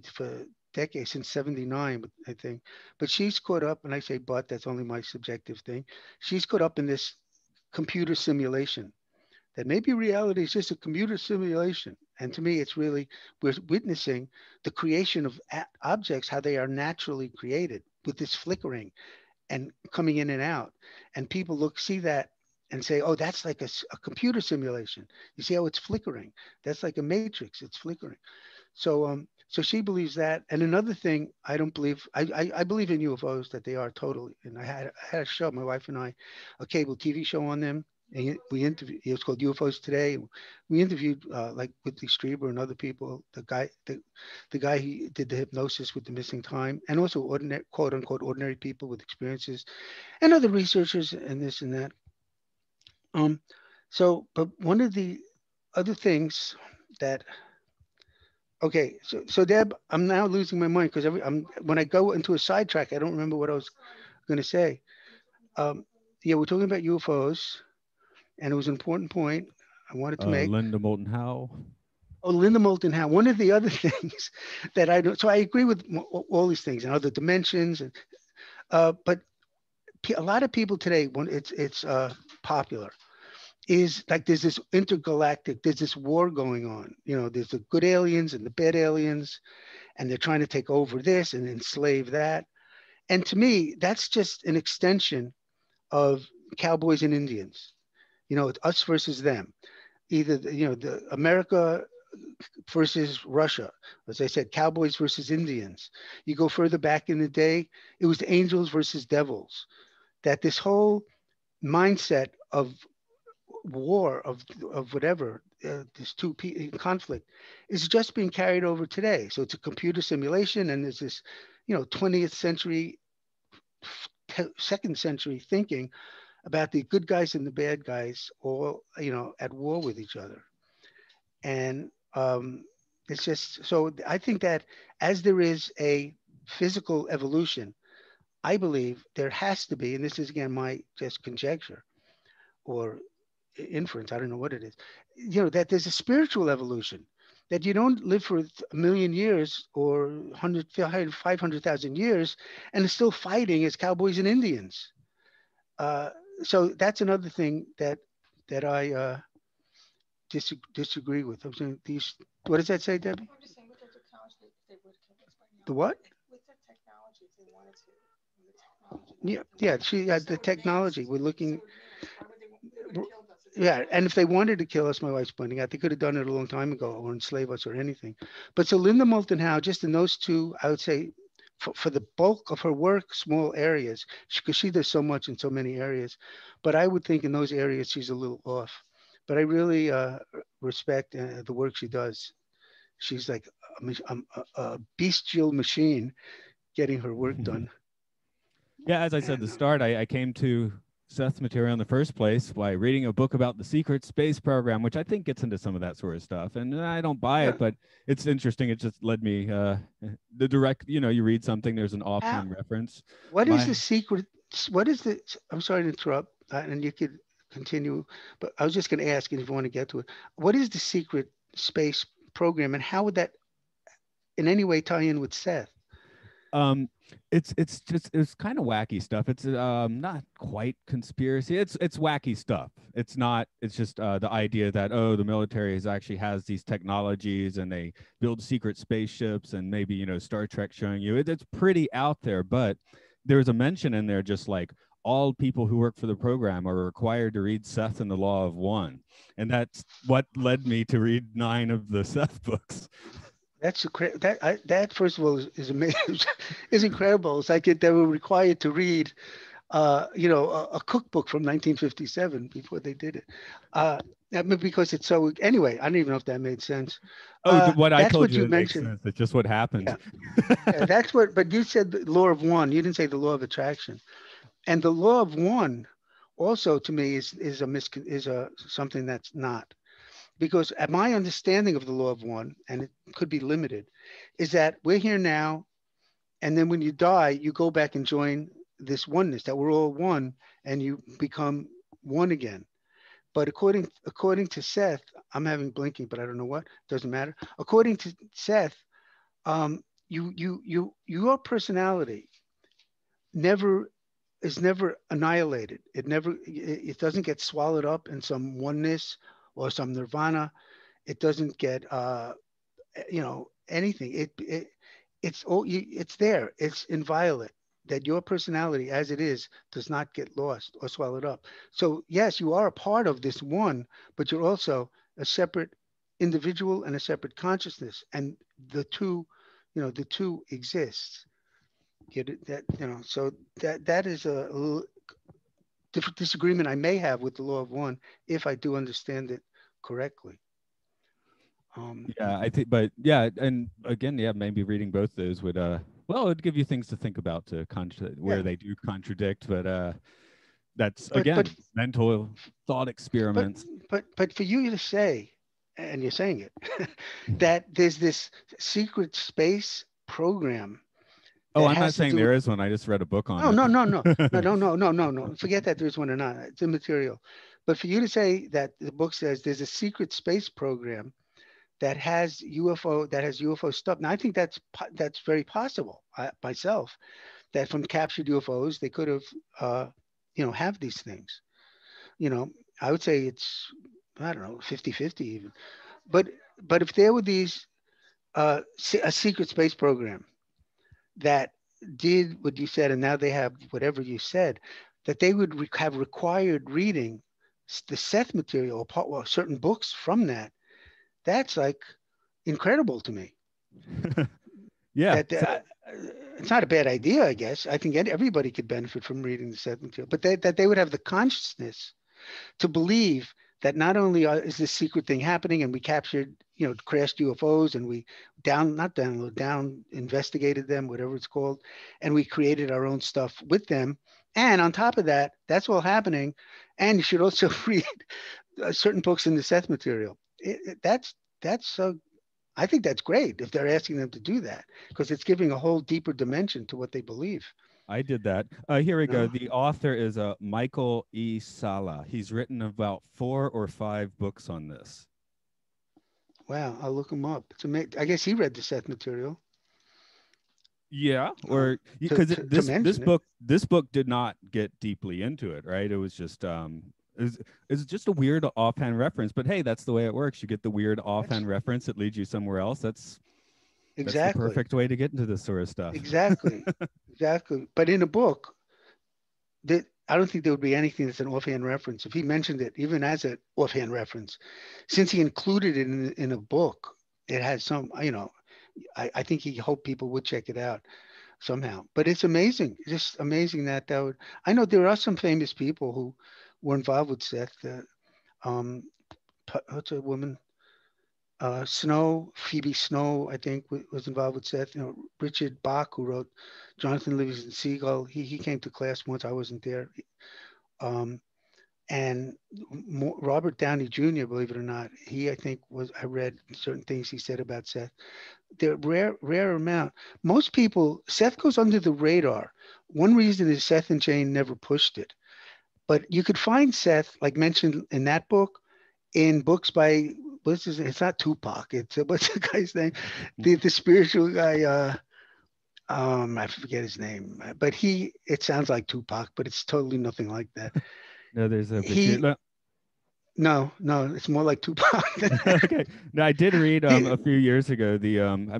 decades, since '79, I think. But she's caught up, and I say but, that's only my subjective thing. She's caught up in this computer simulation that maybe reality is just a computer simulation. And to me, it's really, we're witnessing the creation of objects, how they are naturally created with this flickering and coming in and out. And people see that and say, oh, that's like a computer simulation. You see how it's flickering? That's like a matrix, it's flickering. So she believes that. And another thing, I don't believe, I believe in UFOs, that they are totally. And I had a show, my wife and I, a cable TV show on them. And we interviewed, it was called UFOs Today. We interviewed like Whitley Strieber and other people, the guy who did the hypnosis with the missing time, and also ordinary, quote unquote, ordinary people with experiences, and other researchers and this and that. But one of the other things that, okay, so Deb, I'm now losing my mind because when I go into a sidetrack, I don't remember what I was going to say. Um, yeah, we're talking about UFOs, and it was an important point I wanted to make. Linda Moulton Howe. Oh, Linda Moulton Howe. One of the other things that I don't, so I agree with all these things and other dimensions, and but a lot of people today, when it's popular, is like there's this intergalactic, there's this war going on. There's the good aliens and the bad aliens, and they're trying to take over this and enslave that. And to me, that's just an extension of cowboys and Indians. It's us versus them. Either the America versus Russia. As I said, cowboys versus Indians. You go further back in the day, it was the angels versus devils. That this whole mindset of war, of whatever, this conflict, is just being carried over today. So it's a computer simulation, and there's this 20th century, second century thinking about the good guys and the bad guys all at war with each other. And it's just, so I think that as there is a physical evolution, I believe there has to be, and this is again my just conjecture or inference, I don't know what it is, that there's a spiritual evolution, that you don't live for a million years or 500,000 years and are still fighting as cowboys and Indians. So that's another thing that I disagree with. I'm saying these. What does that say, Debbie? I'm just saying with their technology, they would kill us by now. The what? With their technology, if they wanted to. The technology. Yeah. She had the technology. We're looking. Why would they would have killed us? Yeah, and if they wanted to kill us, my wife's pointing out, they could have done it a long time ago or enslave us or anything. But so Linda Moulton Howe, just in those two, I would say, for the bulk of her work, small areas, because she does so much in so many areas. But I would think in those areas she's a little off. But I really respect the work she does. She's like a bestial machine getting her work done. Yeah, as I said at And, the start, I came to Seth Material in the first place by reading a book about the secret space program, which I think gets into some of that sort of stuff. And I don't buy it, but it's interesting. It just led me the direct, you know, you read something, there's an offhand reference. What is the secret? What is the, I'm sorry to interrupt, and you could continue, but I was just going to ask, and if you want to get to it, what is the secret space program, and how would that in any way tie in with Seth? It's kind of wacky stuff. It's not quite conspiracy. It's wacky stuff. It's not. It's just the idea that, oh, the military actually has these technologies and they build secret spaceships, and maybe, you know, Star Trek showing you it's pretty out there. But there's a mention in there, just like all people who work for the program are required to read Seth and the Law of One, and that's what led me to read 9 of the Seth books. That's that first of all is amazing. Is incredible. It's like they were required to read, you know, a cookbook from 1957 before they did it. I mean, because it's so. Anyway, I don't even know if that made sense. What I told you mentioned. Makes sense. It's just what happened. Yeah, that's what. But you said the law of one. You didn't say the law of attraction, and the law of one also to me is something that's not. Because at my understanding of the law of one, and it could be limited, is that we're here now, and then when you die, you go back and join this oneness, that we're all one, and you become one again. But according to Seth, I'm having blinking, but I don't know what, doesn't matter. According to Seth, your personality is never annihilated. It doesn't get swallowed up in some oneness or some nirvana. It doesn't get you know, anything. It's there. It's inviolate. That your personality as it is does not get lost or swallowed up. So yes, you are a part of this one, but you're also a separate individual and a separate consciousness, and the two exist. So that is a little different disagreement I may have with the law of one, if I do understand it correctly. Yeah, I think, but yeah, and again, yeah, maybe reading both those would well, it'd give you things to think about to where they do contradict, but that's again mental thought experiments. But for you to say, and you're saying it, that there's this secret space program. Oh, I'm not saying there is one. I just read a book on it. No. Forget that there's one or not. It's immaterial. But for you to say that the book says there's a secret space program that has UFO stuff. Now, I think that's very possible. Myself, that from captured UFOs, they could have, have these things. You know, I would say it's, I don't know, 50-50 even. But if there were these, a secret space program that did what you said, and now they have whatever you said, that they would have required reading the Seth material, or certain books from that. That's like incredible to me. Yeah. It's not a bad idea, I guess. I think everybody could benefit from reading the Seth material, but that they would have the consciousness to believe that not only is this secret thing happening, and we captured, crashed UFOs, and we investigated them, whatever it's called, and we created our own stuff with them. And on top of that, that's all happening. And you should also read certain books in the Seth material. That's so. I think that's great if they're asking them to do that, because it's giving a whole deeper dimension to what they believe. I did that. Here we go. The author is Michael E. Sala. He's written about 4 or 5 books on this. Wow, I'll look him up. It's amazing. I guess he read the Seth material. Yeah, or because this book did not get deeply into it, right? It was just it's just a weird offhand reference. But hey, that's the way it works. You get the weird offhand reference that leads you somewhere else. That's the perfect way to get into this sort of stuff. Exactly. But in a book, I don't think there would be anything that's an offhand reference. If he mentioned it, even as an offhand reference, since he included it in a book, it has some, I think he hoped people would check it out somehow. But it's amazing. It's just amazing that would. I know there are some famous people who were involved with Seth. What's a woman? Phoebe Snow, I think, was involved with Seth. Richard Bach, who wrote Jonathan Livingston Seagull, he came to class once. I wasn't there. And Robert Downey Jr., believe it or not, I think I read certain things he said about Seth. They're rare amount. Most people, Seth goes under the radar. One reason is Seth and Jane never pushed it. But you could find Seth, like mentioned in that book, in books by, it's not Tupac. It's, what's the guy's name? The spiritual guy, I forget his name, but it sounds like Tupac, but it's totally nothing like that. No, there's a No, it's more like Tupac. Okay. No, I did read a few years ago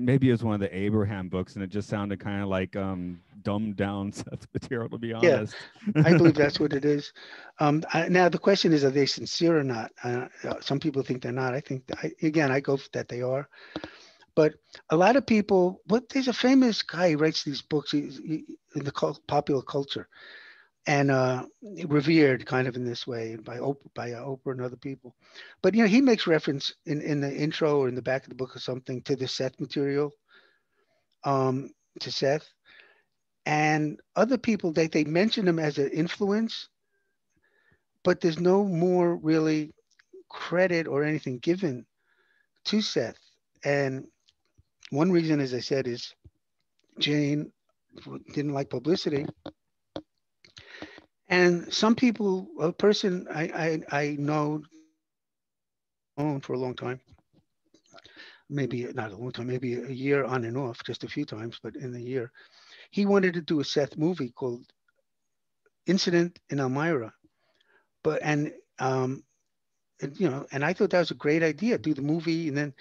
maybe it was one of the Abraham books, and it just sounded kind of like dumbed down Seth Material, to be honest. Yeah, I believe that's what it is. Now the question is, are they sincere or not? Some people think they're not. I think I go for that they are. But a lot of people, there's a famous guy who writes these books in the popular culture, and revered kind of in this way by Oprah and other people. But he makes reference in the intro or in the back of the book or something to the Seth Material, to Seth, and other people. They mention him as an influence, but there's no more really credit or anything given to Seth. And one reason, as I said, is Jane didn't like publicity. And some people, a person I know for a long time, maybe not a long time, maybe a year on and off, just a few times, but in the year, he wanted to do a Seth movie called Incident in Elmira. And I thought that was a great idea. Do the movie, and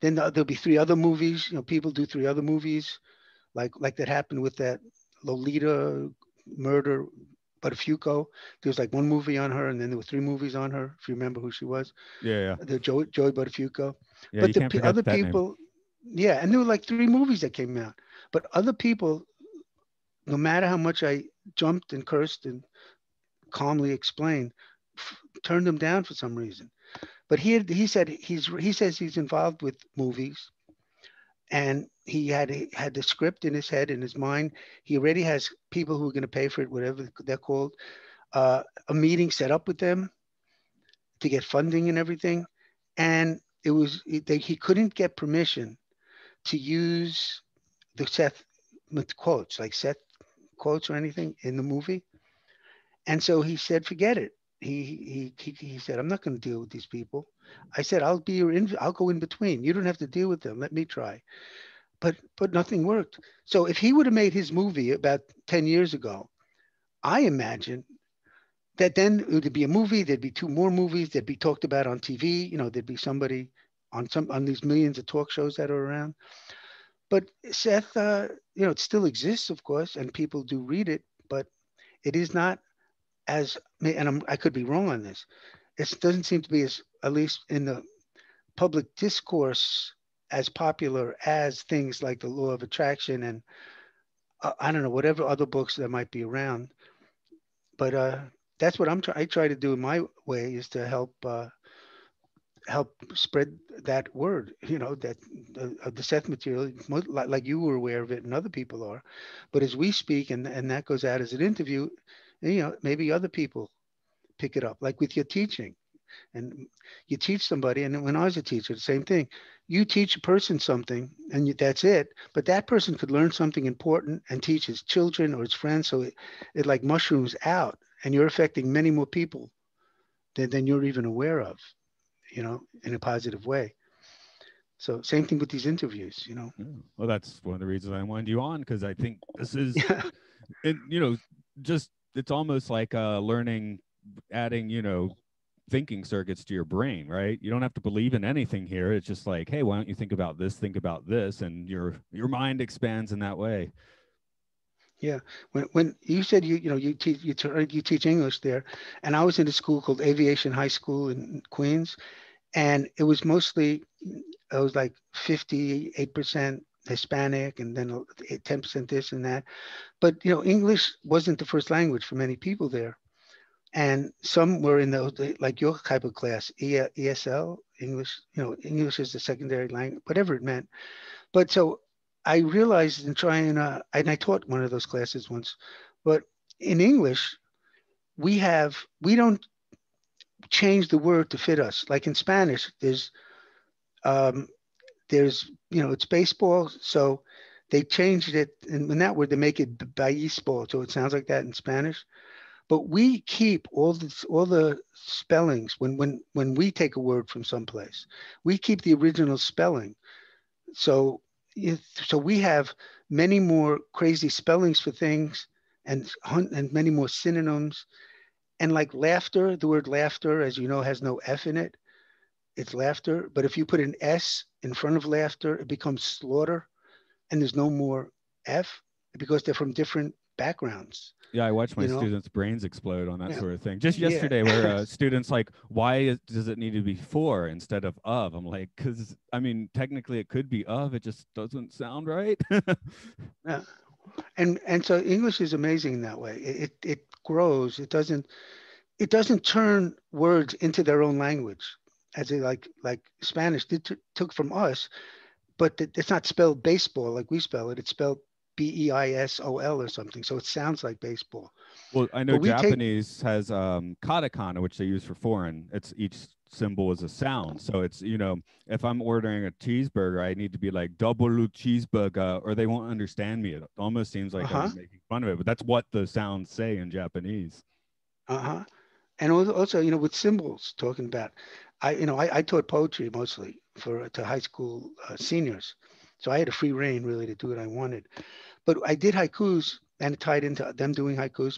then there'll be 3 other movies. People do 3 other movies, like that happened with that Lolita murder. But Fuco, there was like 1 movie on her, and then there were 3 movies on her. If you remember who she was, the Joey Buttafuoco. Yeah, but the other people, name. And there were like 3 movies that came out. But other people, no matter how much I jumped and cursed and calmly explained, turned them down for some reason. But he says he's involved with movies, and he had the script in his head, in his mind. He already has people who are going to pay for it, whatever they're called. A meeting set up with them to get funding and everything, and he couldn't get permission to use the Seth quotes, like Seth quotes or anything in the movie. And so he said, forget it. He said, I'm not going to deal with these people. I said, I'll go in between. You don't have to deal with them. Let me try. But nothing worked. So if he would have made his movie about 10 years ago, I imagine that then it would be a movie. There'd be 2 more movies. They'd be talked about on TV. There'd be somebody on these millions of talk shows that are around. But Seth, it still exists, of course, and people do read it, but it is not as, and I could be wrong on this. It doesn't seem to be as, at least in the public discourse, as popular as things like The Law of Attraction and I don't know, whatever other books that might be around. But that's what I try to do in my way, is to help spread that word, that the Seth Material, like you were aware of it and other people are. But as we speak and that goes out as an interview, maybe other people pick it up, like with your teaching. And you teach somebody, and when I was a teacher, the same thing. You teach a person something, and that's it. But that person could learn something important and teach his children or his friends. So it like mushrooms out, and you're affecting many more people than you're even aware of, in a positive way. So same thing with these interviews, Well, that's one of the reasons I wanted you on, because I think this is, just it's almost like learning, adding, thinking circuits to your brain, right? You don't have to believe in anything here. It's just like, hey, why don't you think about this, and your mind expands in that way. Yeah. When you said you teach English there, and I was in a school called Aviation High School in Queens, and it was like 58% Hispanic, and then 10% this and that. But English wasn't the first language for many people there. And some were in like your type of class, ESL, English, English is the secondary language, whatever it meant. But so I realized in trying, and I taught one of those classes once, but in English, we don't change the word to fit us. Like in Spanish, um, it's baseball. So they changed it in that word, they make it baseball. So it sounds like that in Spanish. But we keep all the spellings when we take a word from someplace. We keep the original spelling. So so we have many more crazy spellings for things and many more synonyms. And like laughter, the word laughter, as you know, has no F in it. It's laughter. But if you put an S in front of laughter, it becomes slaughter, and there's no more F because they're from different backgrounds. Yeah, I watch my students' brains explode on that sort of thing. Just Yeah. yesterday, where students like, why does it need to be for instead of? I'm like, because I mean, technically it could be of. It just doesn't sound right. Yeah. And so English is amazing in that way. It grows. It doesn't turn words into their own language, as it like Spanish took from us, but it's not spelled baseball like we spell it. It's spelled Beisol or something. So it sounds like baseball. Well, I know Japanese has katakana, which they use for foreign. It's each symbol is a sound. So it's, if I'm ordering a cheeseburger, I need to be like double cheeseburger, or they won't understand me. It almost seems like I'm making fun of it, but that's what the sounds say in Japanese. And also, with symbols, talking about, I taught poetry mostly to high school seniors. So I had a free reign really to do what I wanted. But I did haikus, and it tied into them doing haikus,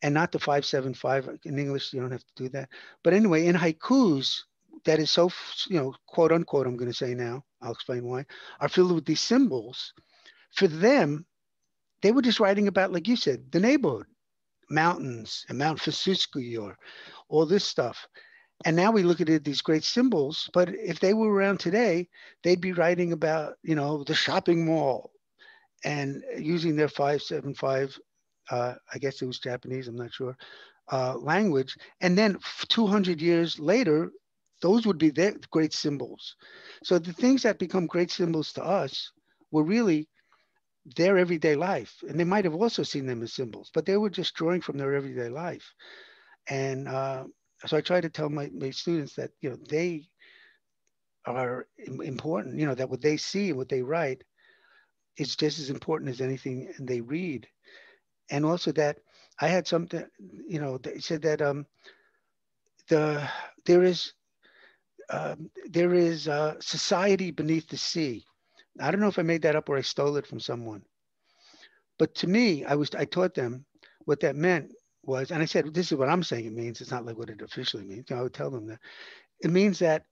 and not the 575 in English. You don't have to do that. But anyway, in haikus, that is so, quote unquote, I'm going to say now, I'll explain why, are filled with these symbols. For them, they were just writing about, like you said, the neighborhood, mountains and Mount Fususki or all this stuff. And now we look at it, these great symbols, but if they were around today, they'd be writing about, the shopping mall and using their 575, I guess it was Japanese, I'm not sure, language. And then 200 years later, those would be their great symbols. So the things that become great symbols to us were really their everyday life. And they might have also seen them as symbols, but they were just drawing from their everyday life. And so I try to tell my students that, they are important, that what they see and what they write is just as important as anything they read. And also that I had something, they said that there is society beneath the sea. I don't know if I made that up or I stole it from someone. But to me, I taught them what that meant was, and I said, this is what I'm saying it means. It's not like what it officially means. I would tell them that it means that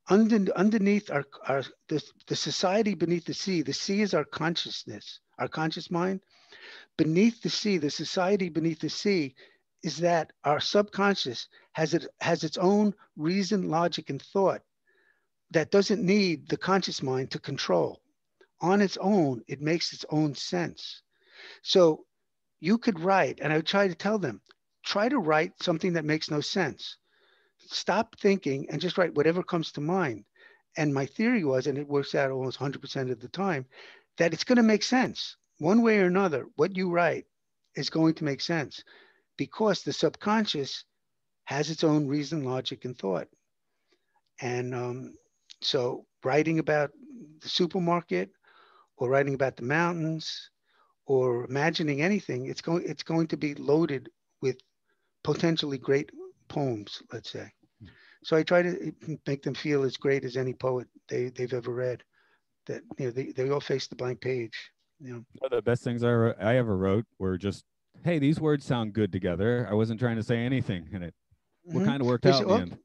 underneath the society beneath the sea is our consciousness, our conscious mind. Beneath the sea, the society beneath the sea is that our subconscious has its own reason, logic, and thought that doesn't need the conscious mind to control. On its own, it makes its own sense. So you could write, and I would try to tell them, try to write something that makes no sense. Stop thinking and just write whatever comes to mind. And my theory was, and it works out almost 100% of the time, that it's going to make sense. One way or another, what you write is going to make sense because the subconscious has its own reason, logic, and thought. And so writing about the supermarket or writing about the mountains or imagining anything, it's going to be loaded with potentially great poems, let's say. So I try to make them feel as great as any poet they've ever read. That they all face the blank page. One of the best things I ever wrote were just, hey, these words sound good together. I wasn't trying to say anything in it. What kind of worked out in the end?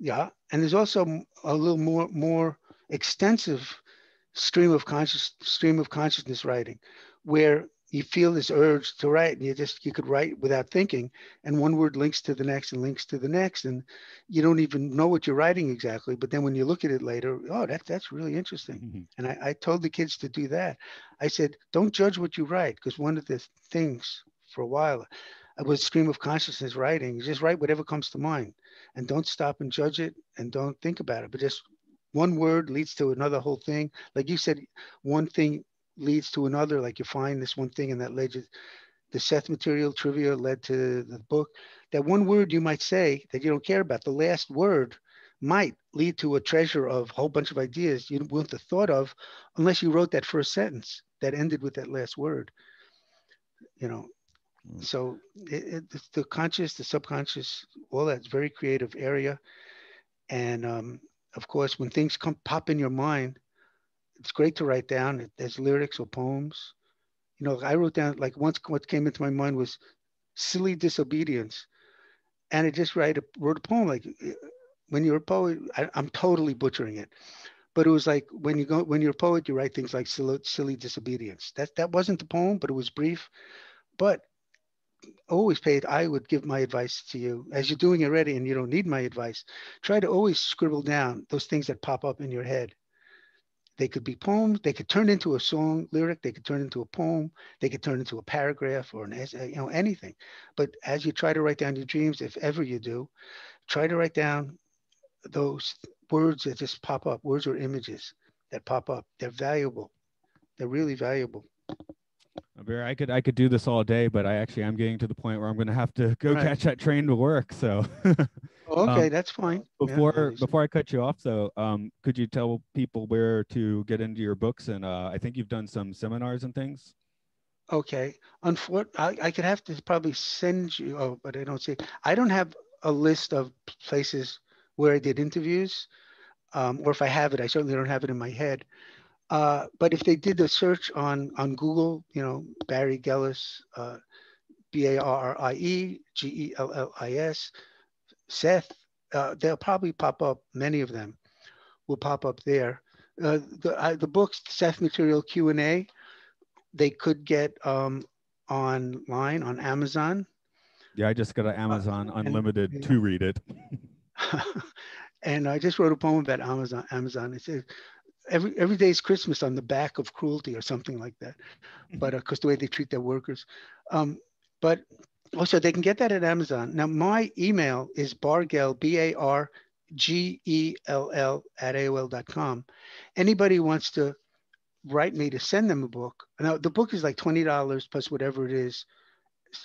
Yeah, and there's also a little more extensive stream of consciousness writing, where you feel this urge to write, and you could write without thinking, and one word links to the next and links to the next, and you don't even know what you're writing exactly. But then when you look at it later, oh, that's really interesting. Mm-hmm. And I told the kids to do that. I said, don't judge what you write, because one of the things for a while was stream of consciousness writing. You just write whatever comes to mind, and don't stop and judge it, and don't think about it, but just one word leads to another whole thing. Like you said, one thing leads to another. Like you find this one thing and that led the Seth Material trivia led to the book. That one word you might say that you don't care about, the last word might lead to a treasure of a whole bunch of ideas you wouldn't have thought of unless you wrote that first sentence that ended with that last word. You know, so it's the conscious, the subconscious, all that's very creative area. And of course, when things pop in your mind, it's great to write down as lyrics or poems. You know, I wrote down like once what came into my mind was silly disobedience, and I just wrote a poem like when you're a poet. I'm totally butchering it, but it was like when you're a poet, you write things like silly disobedience. That wasn't the poem, but it was brief. But always paid. I would give my advice to you as you're doing it already, and you don't need my advice. Try to always scribble down those things that pop up in your head. They could be poems. They could turn into a song lyric. They could turn into a poem. They could turn into a paragraph or an essay, anything. But as you try to write down your dreams, if ever you do, try to write down those words that just pop up, words or images that pop up. They're valuable. They're really valuable. Barry, I could do this all day, but I'm getting to the point where I'm going to have to go catch that train to work. So, okay, that's fine. Before I cut you off, though, could you tell people where to get into your books? And I think you've done some seminars and things. Okay, I could have to probably send you. Oh, but I don't see. I don't have a list of places where I did interviews, or if I have it, I certainly don't have it in my head. But if they did a search on Google, Barrie Gellis, BarrieGellis, Seth, they'll probably pop up. Many of them will pop up there. The books, Seth Material Q&A, they could get online on Amazon. Yeah, I just got an Amazon Unlimited to read it. And I just wrote a poem about Amazon. It says, every day is Christmas on the back of cruelty or something like that. But because the way they treat their workers. But also they can get that at Amazon. Now my email is bargell, BARGELL at AOL.com. Anybody wants to write me to send them a book. Now the book is like $20 plus whatever it is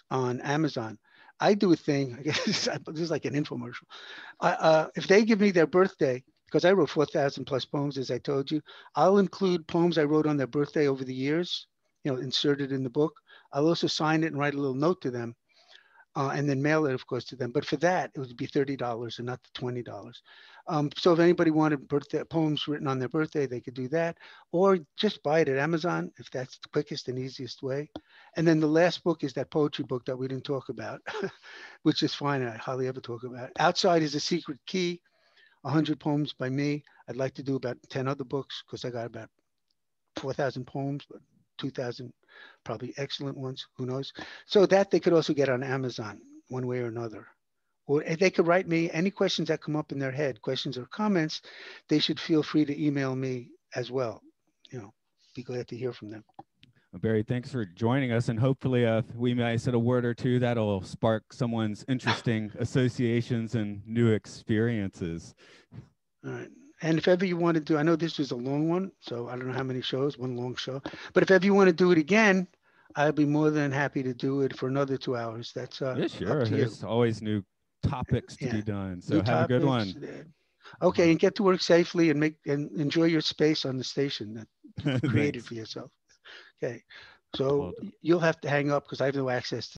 on Amazon. I do a thing, I guess this is like an infomercial. If they give me their birthday, because I wrote 4,000 plus poems, as I told you, I'll include poems I wrote on their birthday over the years, inserted in the book. I'll also sign it and write a little note to them, and then mail it, of course, to them. But for that, it would be $30 and not the $20. So if anybody wanted poems written on their birthday, they could do that, or just buy it at Amazon if that's the quickest and easiest way. And then the last book is that poetry book that we didn't talk about, which is fine. I hardly ever talk about it. Outside is a Secret Key, 100 poems by me. I'd like to do about 10 other books because I got about 4,000 poems, but 2,000 probably excellent ones. Who knows? So that they could also get on Amazon one way or another. Or they could write me any questions that come up in their head, questions or comments. They should feel free to email me as well. Be glad to hear from them. Barry, thanks for joining us, and hopefully we may say a word or two that'll spark someone's interesting associations and new experiences. All right. And if ever you want to do, I know this was a long one, so I don't know how many shows, one long show, but if ever you want to do it again, I'll be more than happy to do it for another 2 hours. That's yeah, sure. Up to There's you. Always new topics to be done. So have a good one. Okay, and get to work safely and enjoy your space on the station that you created for yourself. Okay, so you'll have to hang up because I have no access to